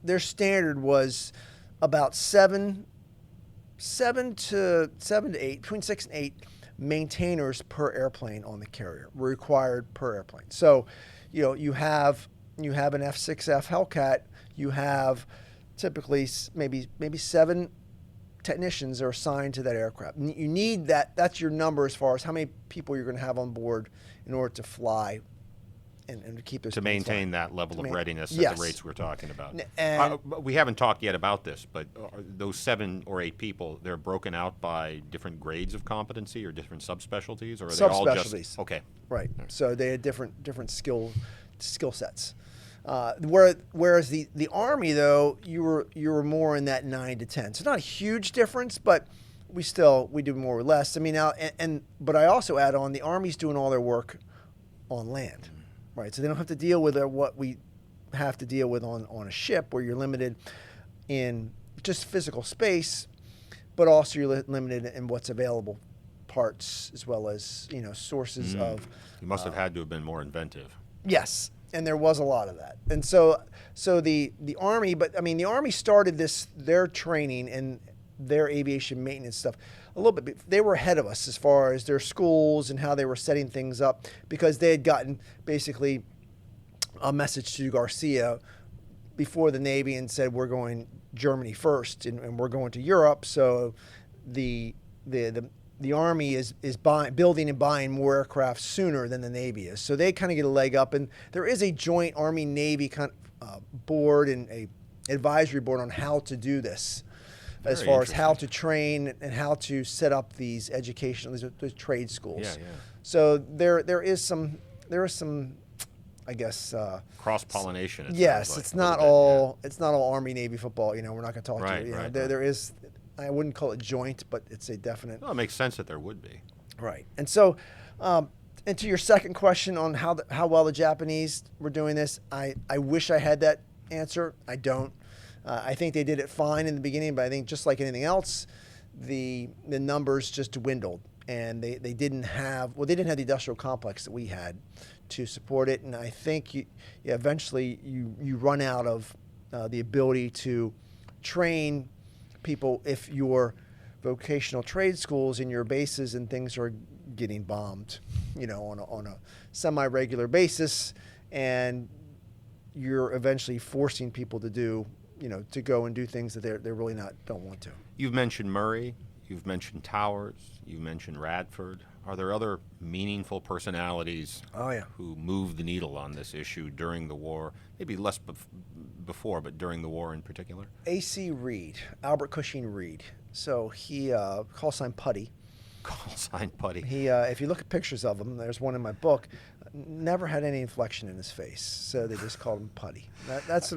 Speaker 3: their standard was about seven to eight, between 6 and 8 maintainers per airplane on the carrier were required per airplane. So, you have an F6F Hellcat, you have typically maybe 7 technicians are assigned to that aircraft. You need that. That's your number as far as how many people you're going to have on board in order to fly and to keep those
Speaker 2: to maintain that level of readiness at the rates we're talking about. We haven't talked yet about this, but those 7 or 8 people, they're broken out by different grades of competency or different subspecialties, or are they all just okay?
Speaker 3: Right. So they had different skill sets. Whereas the Army, though, you were more in that 9 to 10. So not a huge difference, but we do more or less. I mean, now but I also add on, the Army's doing all their work on land. Right, so they don't have to deal with what we have to deal with on a ship, where you're limited in just physical space, but also you're limited in what's available, parts as well as sources of.
Speaker 2: You must have had to have been more inventive.
Speaker 3: Yes, and there was a lot of that, and so the Army, but I mean the Army started their training and their aviation maintenance stuff a little bit. They were ahead of us as far as their schools and how they were setting things up, because they had gotten basically a message to Garcia before the Navy and said, we're going Germany first and we're going to Europe. So the Army is building and buying more aircraft sooner than the Navy is. So they kind of get a leg up, and there is a joint Army-Navy board and a advisory board on how to do this. As far as how to train and how to set up these these trade schools.
Speaker 2: Yeah.
Speaker 3: So there is some, I guess,
Speaker 2: cross-pollination.
Speaker 3: Yes, it's not all Army Navy football. We're not going to talk to you.
Speaker 2: Right.
Speaker 3: There is, I wouldn't call it joint, but it's a definite.
Speaker 2: Well, it makes sense that there would be.
Speaker 3: Right, and so, and to your second question on how well the Japanese were doing this, I wish I had that answer. I don't. I think they did it fine in the beginning, but I think just like anything else, the numbers just dwindled and they didn't have the industrial complex that we had to support it. And I think eventually you run out of the ability to train people if your vocational trade schools and your bases and things are getting bombed, on a semi-regular basis, and you're eventually forcing people to do, to go and do things that they're really don't want to.
Speaker 2: You've mentioned Murray, you've mentioned Towers, you've mentioned Radford. Are there other meaningful personalities who moved the needle on this issue during the war? Maybe less before, but during the war in particular?
Speaker 3: A.C. Reed, Albert Cushing Reed. So he, call sign Putty.
Speaker 2: Call sign Putty.
Speaker 3: He, if you look at pictures of him, there's one in my book, never had any inflection in his face, so they just called him Putty. That's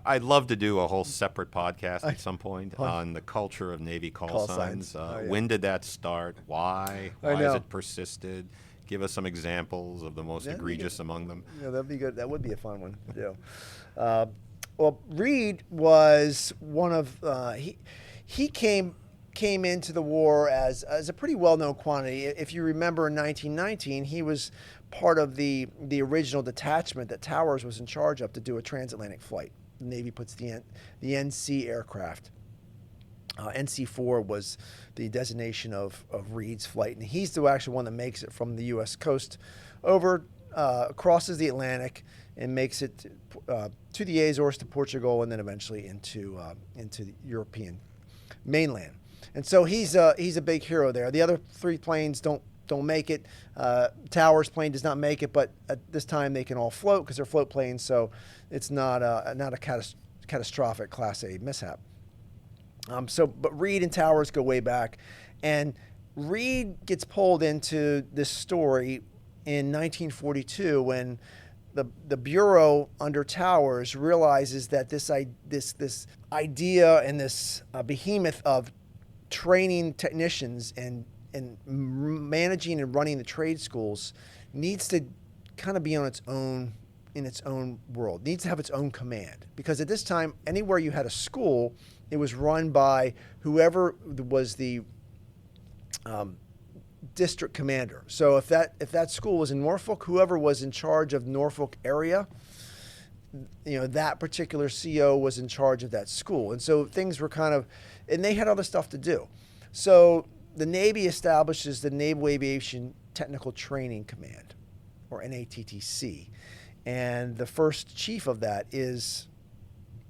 Speaker 2: I'd love to do a whole separate podcast at some point on the culture of Navy call signs. When did that start? Why? Why has it persisted? Give us some examples of the most egregious among them.
Speaker 3: Yeah, that'd be good. That would be a fun one to do. Well, Reed was one of he came into the war as a pretty well-known quantity. If you remember, in 1919, he was part of the original detachment that Towers was in charge of to do a transatlantic flight. The Navy puts the NC aircraft. NC-4 was the designation of Reed's flight, and he's the actual one that makes it from the U.S. coast over, crosses the Atlantic, and makes it to the Azores, to Portugal, and then eventually into the European mainland. And so he's a big hero there. The other three planes don't make it. Towers' plane does not make it, but at this time they can all float because they're float planes, so it's not a catastrophic Class A mishap. But Reed and Towers go way back, and Reed gets pulled into this story in 1942 when the Bureau under Towers realizes that this idea and this behemoth of training technicians and managing and running the trade schools needs to kind of be on its own, in its own world, needs to have its own command. Because at this time, anywhere you had a school, it was run by whoever was the district commander. So if that school was in Norfolk, whoever was in charge of Norfolk area, that particular CO was in charge of that school. And so things were and they had other stuff to do. So the Navy establishes the Naval Aviation Technical Training Command, or NATTC. And the first chief of that is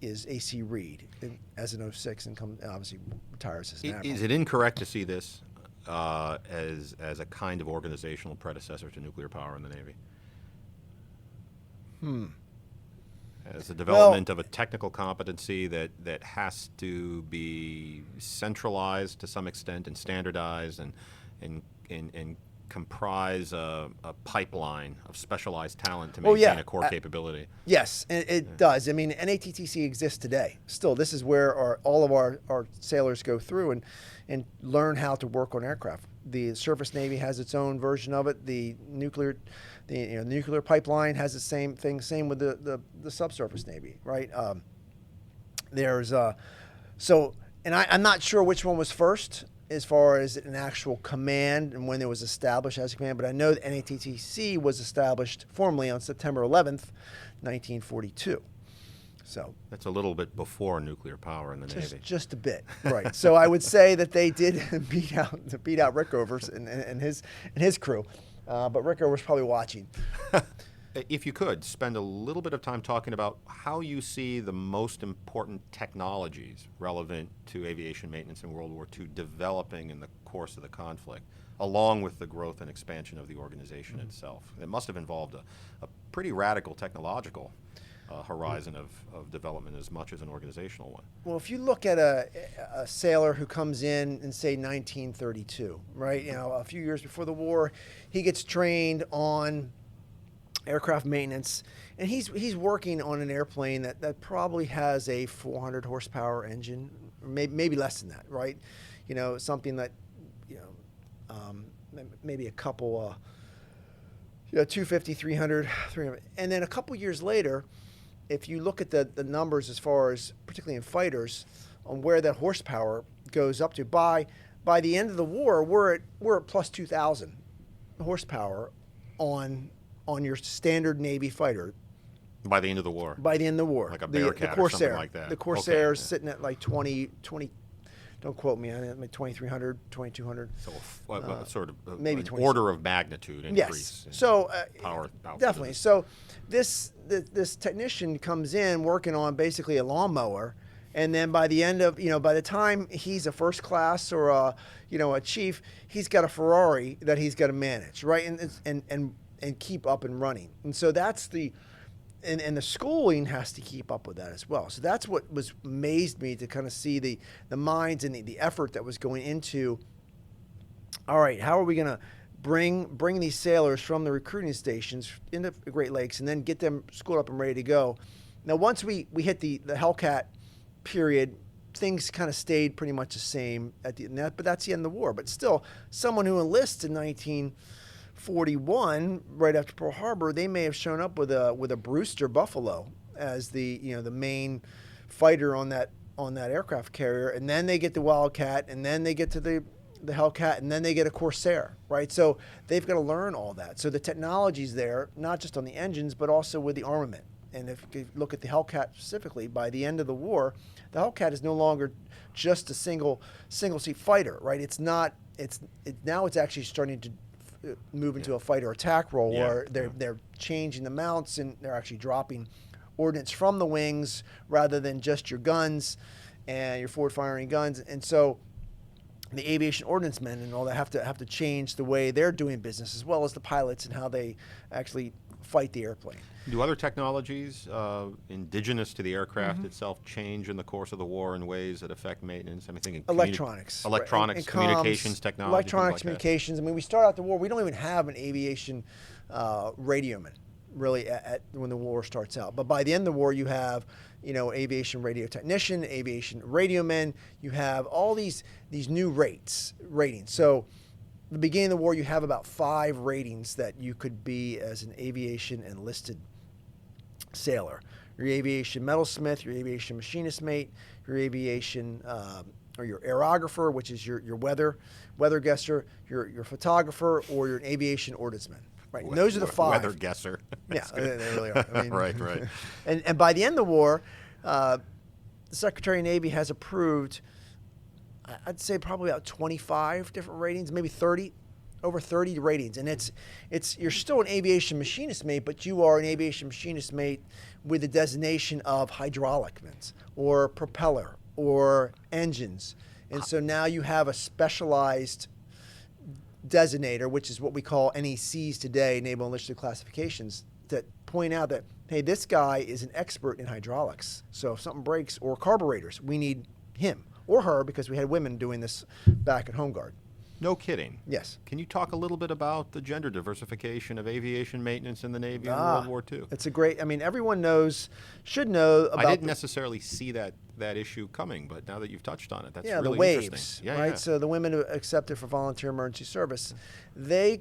Speaker 3: A.C. Reed as an 06 and obviously retires as an admiral.
Speaker 2: Is it incorrect to see this as a kind of organizational predecessor to nuclear power in the Navy? As a development of a technical competency that has to be centralized to some extent and standardized and comprise a pipeline of specialized talent to maintain a core capability.
Speaker 3: Yes, it does. I mean, NATTC exists today. Still, this is where all of our sailors go through and learn how to work on aircraft. The Surface Navy has its own version of it. The nuclear pipeline has the same thing. Same with the subsurface Navy, right? I'm not sure which one was first as far as an actual command and when it was established as a command, but I know that NATTC was established formally on September 11th, 1942. So
Speaker 2: that's a little bit before nuclear power in the Navy.
Speaker 3: Just a bit, right? So I would say that they did beat out Rickover's and his crew, but Rickover's probably watching.
Speaker 2: If you could spend a little bit of time talking about how you see the most important technologies relevant to aviation maintenance in World War II developing in the course of the conflict, along with the growth and expansion of the organization itself. It must have involved a pretty radical technological horizon of development as much as an organizational one.
Speaker 3: Well, if you look at a sailor who comes in say 1932, right? A few years before the war, he gets trained on aircraft maintenance, and he's working on an airplane that probably has a 400 horsepower engine, or maybe less than that, right? Something that maybe a couple 250, 300, and then a couple years later, if you look at the numbers as far as particularly in fighters on where that horsepower goes up to by by the end of the war, we're at plus 2,000 horsepower on your standard Navy fighter.
Speaker 2: By the end of the war.
Speaker 3: By the end of the war.
Speaker 2: Like a Bearcat
Speaker 3: the Corsair,
Speaker 2: or something like that.
Speaker 3: The Corsair is
Speaker 2: Okay.
Speaker 3: sitting at like 20, don't quote me on it, like 2,300, 2,200.
Speaker 2: So sort of
Speaker 3: maybe
Speaker 2: an
Speaker 3: 20.
Speaker 2: order of magnitude increase.
Speaker 3: Yes. So
Speaker 2: power output.
Speaker 3: definitely. So this technician comes in working on basically a lawnmower, and then by the end of by the time he's a first class or a chief, he's got a Ferrari that he's got to manage, right, and keep up and running. And so that's the and the schooling has to keep up with that as well. So that's what amazed me to kind of see the minds and the effort that was going into. All right, how are we going to bring these sailors from the recruiting stations into the Great Lakes and then get them schooled up and ready to go? Now, once we hit the Hellcat period, things kind of stayed pretty much the same at the end. But that's the end of the war. But still, someone who enlists in 1941, right after Pearl Harbor, they may have shown up with a Brewster Buffalo as the main fighter on that aircraft carrier, and then they get the Wildcat, and then they get to the Hellcat, and then they get a Corsair, right? So they've got to learn all that. So the technology's there, not just on the engines, but also with the armament. And if you look at the Hellcat specifically, by the end of the war, the Hellcat is no longer just a single seat fighter, right? Now it's actually starting to move into a fighter attack role where they're changing the mounts and they're actually dropping ordnance from the wings rather than just your guns and your forward firing guns. And so the aviation ordnance men and all that have to change the way they're doing business, as well as the pilots and how they actually fight the airplane.
Speaker 2: Do other technologies indigenous to the aircraft itself change in the course of the war in ways that affect maintenance? I'm thinking
Speaker 3: electronics,
Speaker 2: electronics,
Speaker 3: and
Speaker 2: communications technology,
Speaker 3: electronics,
Speaker 2: things like
Speaker 3: communications. I mean, we start out the war. We don't even have an aviation radioman really when the war starts out. But by the end of the war, you have aviation radio technician, aviation radioman. You have all these new ratings. So the beginning of the war, you have about 5 ratings that you could be as an aviation enlisted sailor. Your aviation metalsmith, your aviation machinist mate, your aviation or your aerographer, which is your weather guesser, your photographer, or your aviation ordnanceman. Right, and those are the 5.
Speaker 2: Weather guesser.
Speaker 3: Yeah, they really are. I mean,
Speaker 2: right.
Speaker 3: And by the end of the war, the Secretary of Navy has approved, I'd say probably about 25 different ratings, maybe 30, over 30 ratings. And you're still an aviation machinist mate, but you are an aviation machinist mate with the designation of hydraulicman or propeller or engines. And so now you have a specialized designator, which is what we call NECs today, Naval Enlisted Classifications, that point out that, hey, this guy is an expert in hydraulics. So if something breaks, or carburetors, we need him or her, because we had women doing this back at Home Guard.
Speaker 2: No kidding.
Speaker 3: Yes.
Speaker 2: Can you talk a little bit about the gender diversification of aviation maintenance in the Navy in World War II?
Speaker 3: It's everyone should know about.
Speaker 2: I didn't necessarily see that issue coming, but now that you've touched on it, that's really
Speaker 3: the waves,
Speaker 2: interesting.
Speaker 3: right?
Speaker 2: Yeah.
Speaker 3: So the women who accepted for volunteer emergency service, they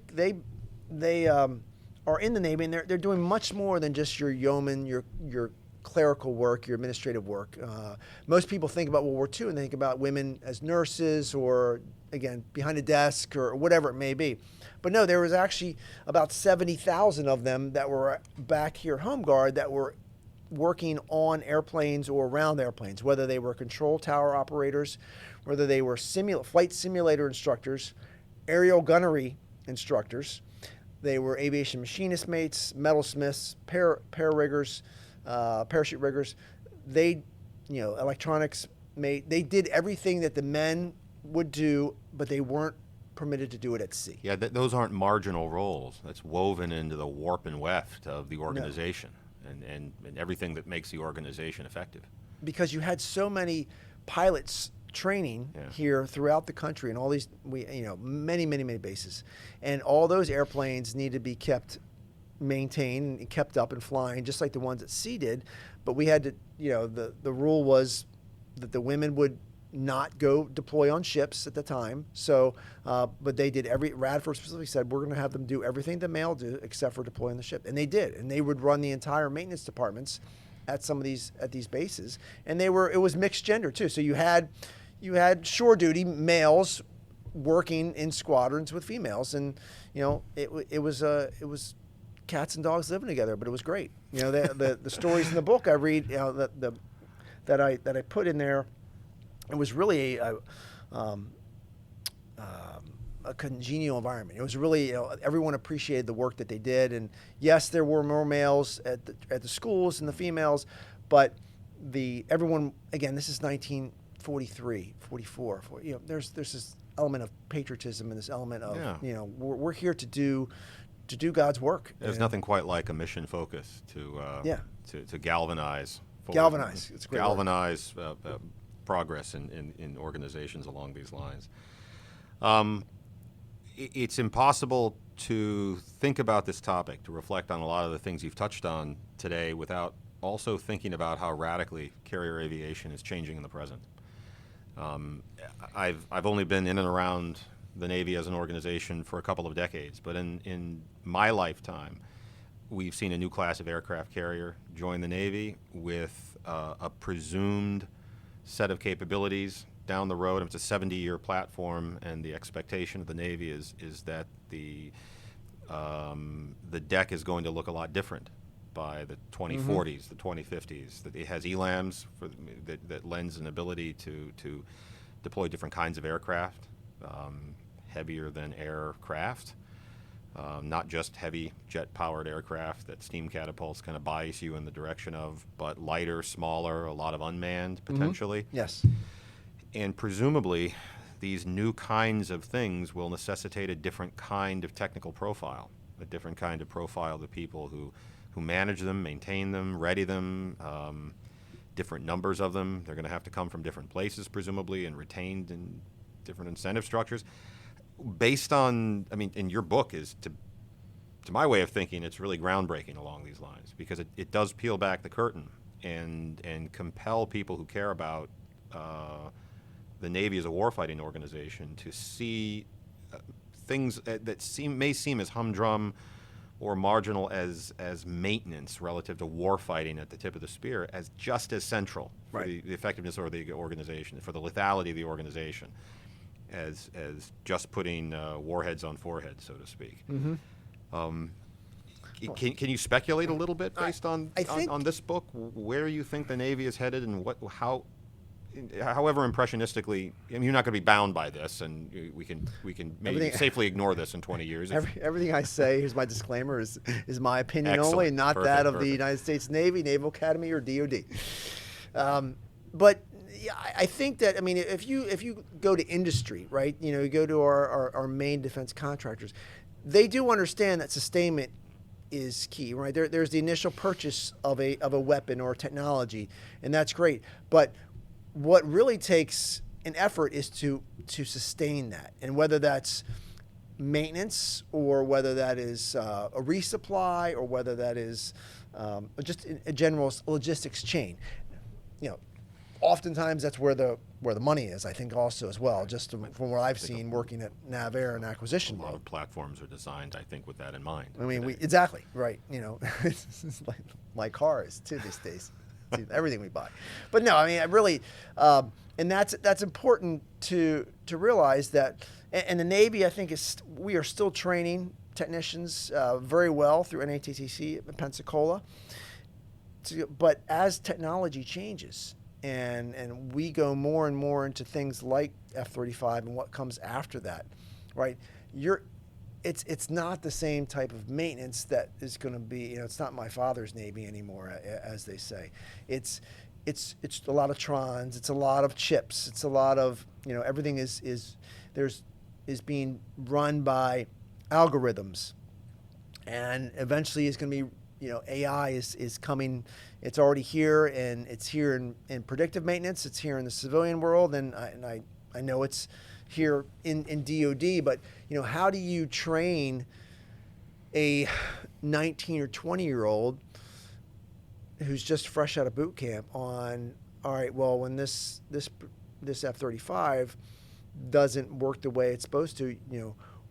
Speaker 3: are in the Navy, and they're doing much more than just your yeoman, your clerical work, your administrative work. Most people think about World War II and they think about women as nurses or, again, behind a desk or whatever it may be. But no, there was actually about 70,000 of them that were back here at Home Guard that were working on airplanes or around airplanes, whether they were control tower operators, whether they were flight simulator instructors, aerial gunnery instructors. They were aviation machinist mates, metalsmiths, riggers, parachute riggers. They, electronics mate. They did everything that the men would do, but they weren't permitted to do it at sea.
Speaker 2: Yeah, those aren't marginal roles. That's woven into the warp and weft of the organization and everything that makes the organization effective.
Speaker 3: Because you had so many pilots training here throughout the country, and all these, many bases, and all those airplanes need to be kept maintained and kept up and flying just like the ones at sea did. But we had to, the rule was that the women would not go deploy on ships at the time. So, but they did Radford specifically said, we're going to have them do everything the male do except for deploying the ship. And they did. And they would run the entire maintenance departments at these bases. And it was mixed gender too. So you had shore duty males working in squadrons with females, and it was cats and dogs living together, but it was great. The stories in the book I read, that I put in there, it was really a congenial environment. It was really, everyone appreciated the work that they did, and yes, there were more males at the schools and the females, but everyone, again, this is 1943, 44. There's this element of patriotism and this element of we're here to do God's work.
Speaker 2: There's nothing quite like a mission focus to galvanize.
Speaker 3: Galvanize. It's a great
Speaker 2: galvanize progress in organizations along these lines. It's impossible to think about this topic, to reflect on a lot of the things you've touched on today, without also thinking about how radically carrier aviation is changing in the present. I've only been in and around the Navy as an organization for a couple of decades, but in my lifetime, we've seen a new class of aircraft carrier join the Navy with a presumed set of capabilities down the road. It's a 70-year platform, and the expectation of the Navy is that the deck is going to look a lot different by the 2040s, the 2050s. That it has ELAMs that lends an ability to deploy different kinds of aircraft, heavier than aircraft, not just heavy jet-powered aircraft that steam catapults kind of bias you in the direction of, but lighter, smaller, a lot of unmanned potentially.
Speaker 3: Yes.
Speaker 2: And presumably, these new kinds of things will necessitate a different kind of technical profile, a different kind of profile of the people who manage them, maintain them, ready them, different numbers of them. They're going to have to come from different places, presumably, and retained in different incentive structures. Based on, in your book is, to my way of thinking, it's really groundbreaking along these lines, because it does peel back the curtain and compel people who care about the Navy as a warfighting organization to see things that may seem as humdrum or marginal as maintenance relative to warfighting at the tip of the spear as just as central for the effectiveness of the organization, for the lethality of the organization, as just putting warheads on foreheads, so to speak. Can you speculate a little bit based on this book, where you think the Navy is headed, and however impressionistically, you're not going to be bound by this, and we can maybe safely ignore this in 20 years.
Speaker 3: Everything I say, here's my disclaimer, is my opinion only, not that of the United States Navy, Naval Academy, or DoD. But I think that, if you go to industry, right, you go to our main defense contractors, they do understand that sustainment is key, right? There's the initial purchase of a weapon or technology, and that's great. But what really takes an effort is to sustain that, and whether that's maintenance, or whether that is a resupply, or whether that is just a general logistics chain. Oftentimes that's where the money is, I think, also as well, just from what I've seen working at Nav Air and acquisition.
Speaker 2: A lot of platforms are designed, I think, with that in mind.
Speaker 3: Exactly, right. It's like cars too these days. Everything we buy. But no, I really, and that's important to realize that. And the Navy, I think, we are still training technicians very well through NATTC in Pensacola. But as technology changes, and we go more and more into things like F-35 and what comes after that, right? It's not the same type of maintenance that is going to be. It's not my father's Navy anymore, as they say. It's a lot of trons. It's a lot of chips. It's a lot of everything is being run by algorithms, and eventually it's going to be AI is coming. It's already here, and it's here in predictive maintenance. It's here in the civilian world, and I know it's here in DoD, but how do you train a 19 or 20-year-old who's just fresh out of boot camp on, all right, well, when this F-35 doesn't work the way it's supposed to,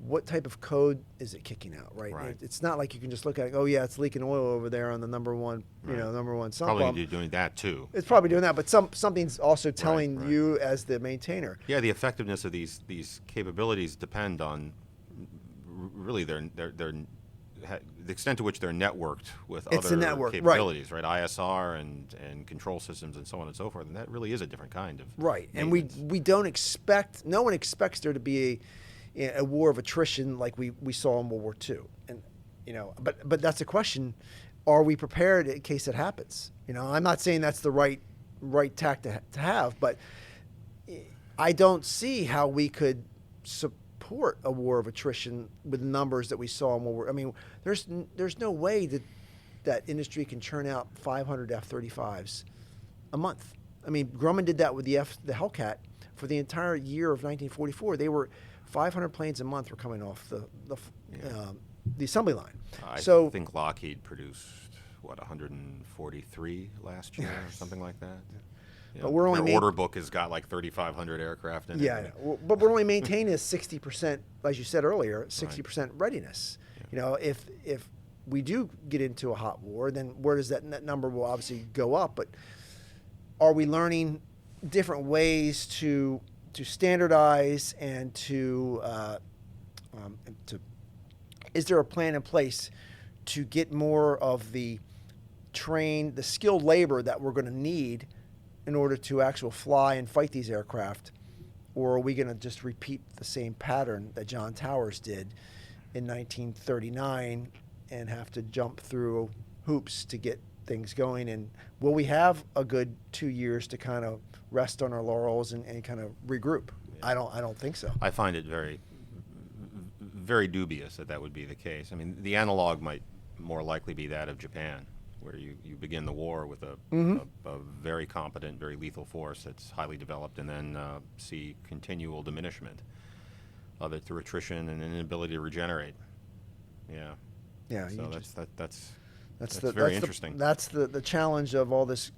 Speaker 3: what type of code is it kicking out, right?
Speaker 2: Right.
Speaker 3: It's not like you can just look at it, oh yeah, it's leaking oil over there on the number one,
Speaker 2: Right.
Speaker 3: number one sump
Speaker 2: Probably
Speaker 3: pump.
Speaker 2: doing that too.
Speaker 3: It's probably doing that, but something's also telling
Speaker 2: right.
Speaker 3: you as the maintainer.
Speaker 2: Yeah, the effectiveness of these capabilities depend on really the extent to which they're networked with
Speaker 3: It's
Speaker 2: other
Speaker 3: a network,
Speaker 2: capabilities, right? ISR and control systems and so on and so forth, and that really is a different kind of
Speaker 3: Right, and
Speaker 2: maintenance.
Speaker 3: we don't expect, no one expects there to be a war of attrition like we saw in World War II, and but that's the question: are we prepared in case it happens? I'm not saying that's the right tack to have, but I don't see how we could support a war of attrition with the numbers that we saw in World War. I mean, there's no way that industry can churn out 500 F-35s a month. I mean, Grumman did that with the Hellcat for the entire year of 1944. They were 500 planes a month were coming off the assembly line.
Speaker 2: I
Speaker 3: So
Speaker 2: think Lockheed produced 143 last year or something like that.
Speaker 3: But we're only
Speaker 2: their order book has got like 3,500 aircraft in it.
Speaker 3: yeah, but we're only maintaining a 60%, as you said earlier, 60% readiness. If we do get into a hot war, then where does that number will obviously go up? But are we learning different ways to standardize and to is there a plan in place to get more of the skilled labor that we're going to need in order to actually fly and fight these aircraft? Or are we going to just repeat the same pattern that John Towers did in 1939 and have to jump through hoops to get things going? And will we have a good 2 years to kind of rest on our laurels and kind of regroup? Yeah. I don't think so.
Speaker 2: I find it very, very dubious that would be the case. I mean, the analog might more likely be that of Japan, where you begin the war with a very competent, very lethal force that's highly developed, and then see continual diminishment of it through attrition and inability to regenerate. Yeah.
Speaker 3: Yeah.
Speaker 2: So that's very interesting.
Speaker 3: That's the challenge of all this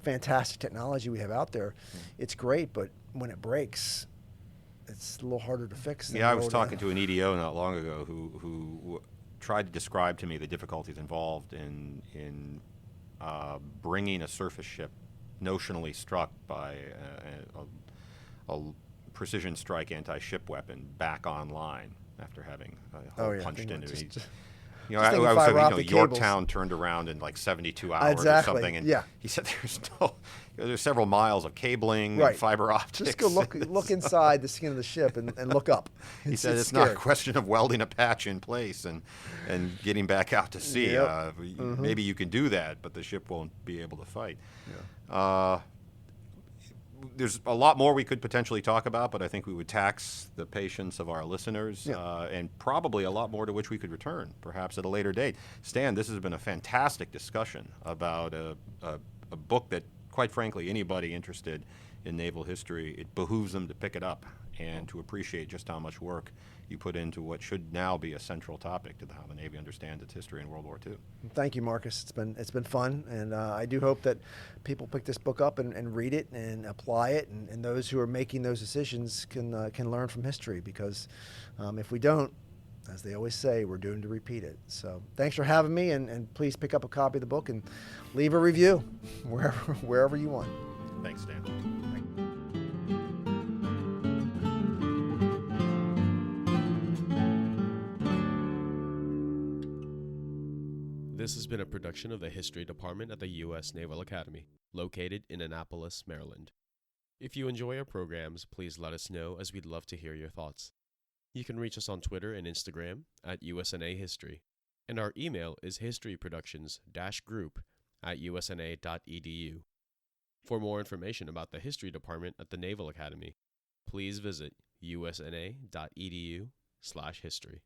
Speaker 3: fantastic technology we have out there. It's great, but when it breaks, it's a little harder to fix.
Speaker 2: Yeah, I was talking to an EDO not long ago who tried to describe to me the difficulties involved in bringing a surface ship notionally struck by a precision strike anti-ship weapon back online after having a hole punched into it. I was saying, Yorktown turned around in like 72 hours or something, and he said there's several miles of cabling and fiber optics.
Speaker 3: Just go look inside the skin of the ship and look up.
Speaker 2: He said it's not a question of welding a patch in place and getting back out to sea.
Speaker 3: Yep.
Speaker 2: Maybe you can do that, but the ship won't be able to fight.
Speaker 3: Yeah.
Speaker 2: There's a lot more we could potentially talk about, but I think we would tax the patience of our listeners, and probably a lot more to which we could return, perhaps at a later date. Stan, this has been a fantastic discussion about a book that, quite frankly, anybody interested in naval history, it behooves them to pick it up and to appreciate just how much work you put into what should now be a central topic to how the Navy understands its history in World War II.
Speaker 3: Thank you, Marcus. It's been fun, and I do hope that people pick this book up and read it and apply it, and those who are making those decisions can learn from history, because if we don't, as they always say, we're doomed to repeat it. So thanks for having me, and please pick up a copy of the book and leave a review wherever you want.
Speaker 2: Thanks, Stan.
Speaker 4: This has been a production of the History Department at the U.S. Naval Academy, located in Annapolis, Maryland. If you enjoy our programs, please let us know, as we'd love to hear your thoughts. You can reach us on Twitter and Instagram at USNA History, and our email is historyproductions-group@usna.edu. For more information about the History Department at the Naval Academy, please visit usna.edu/history.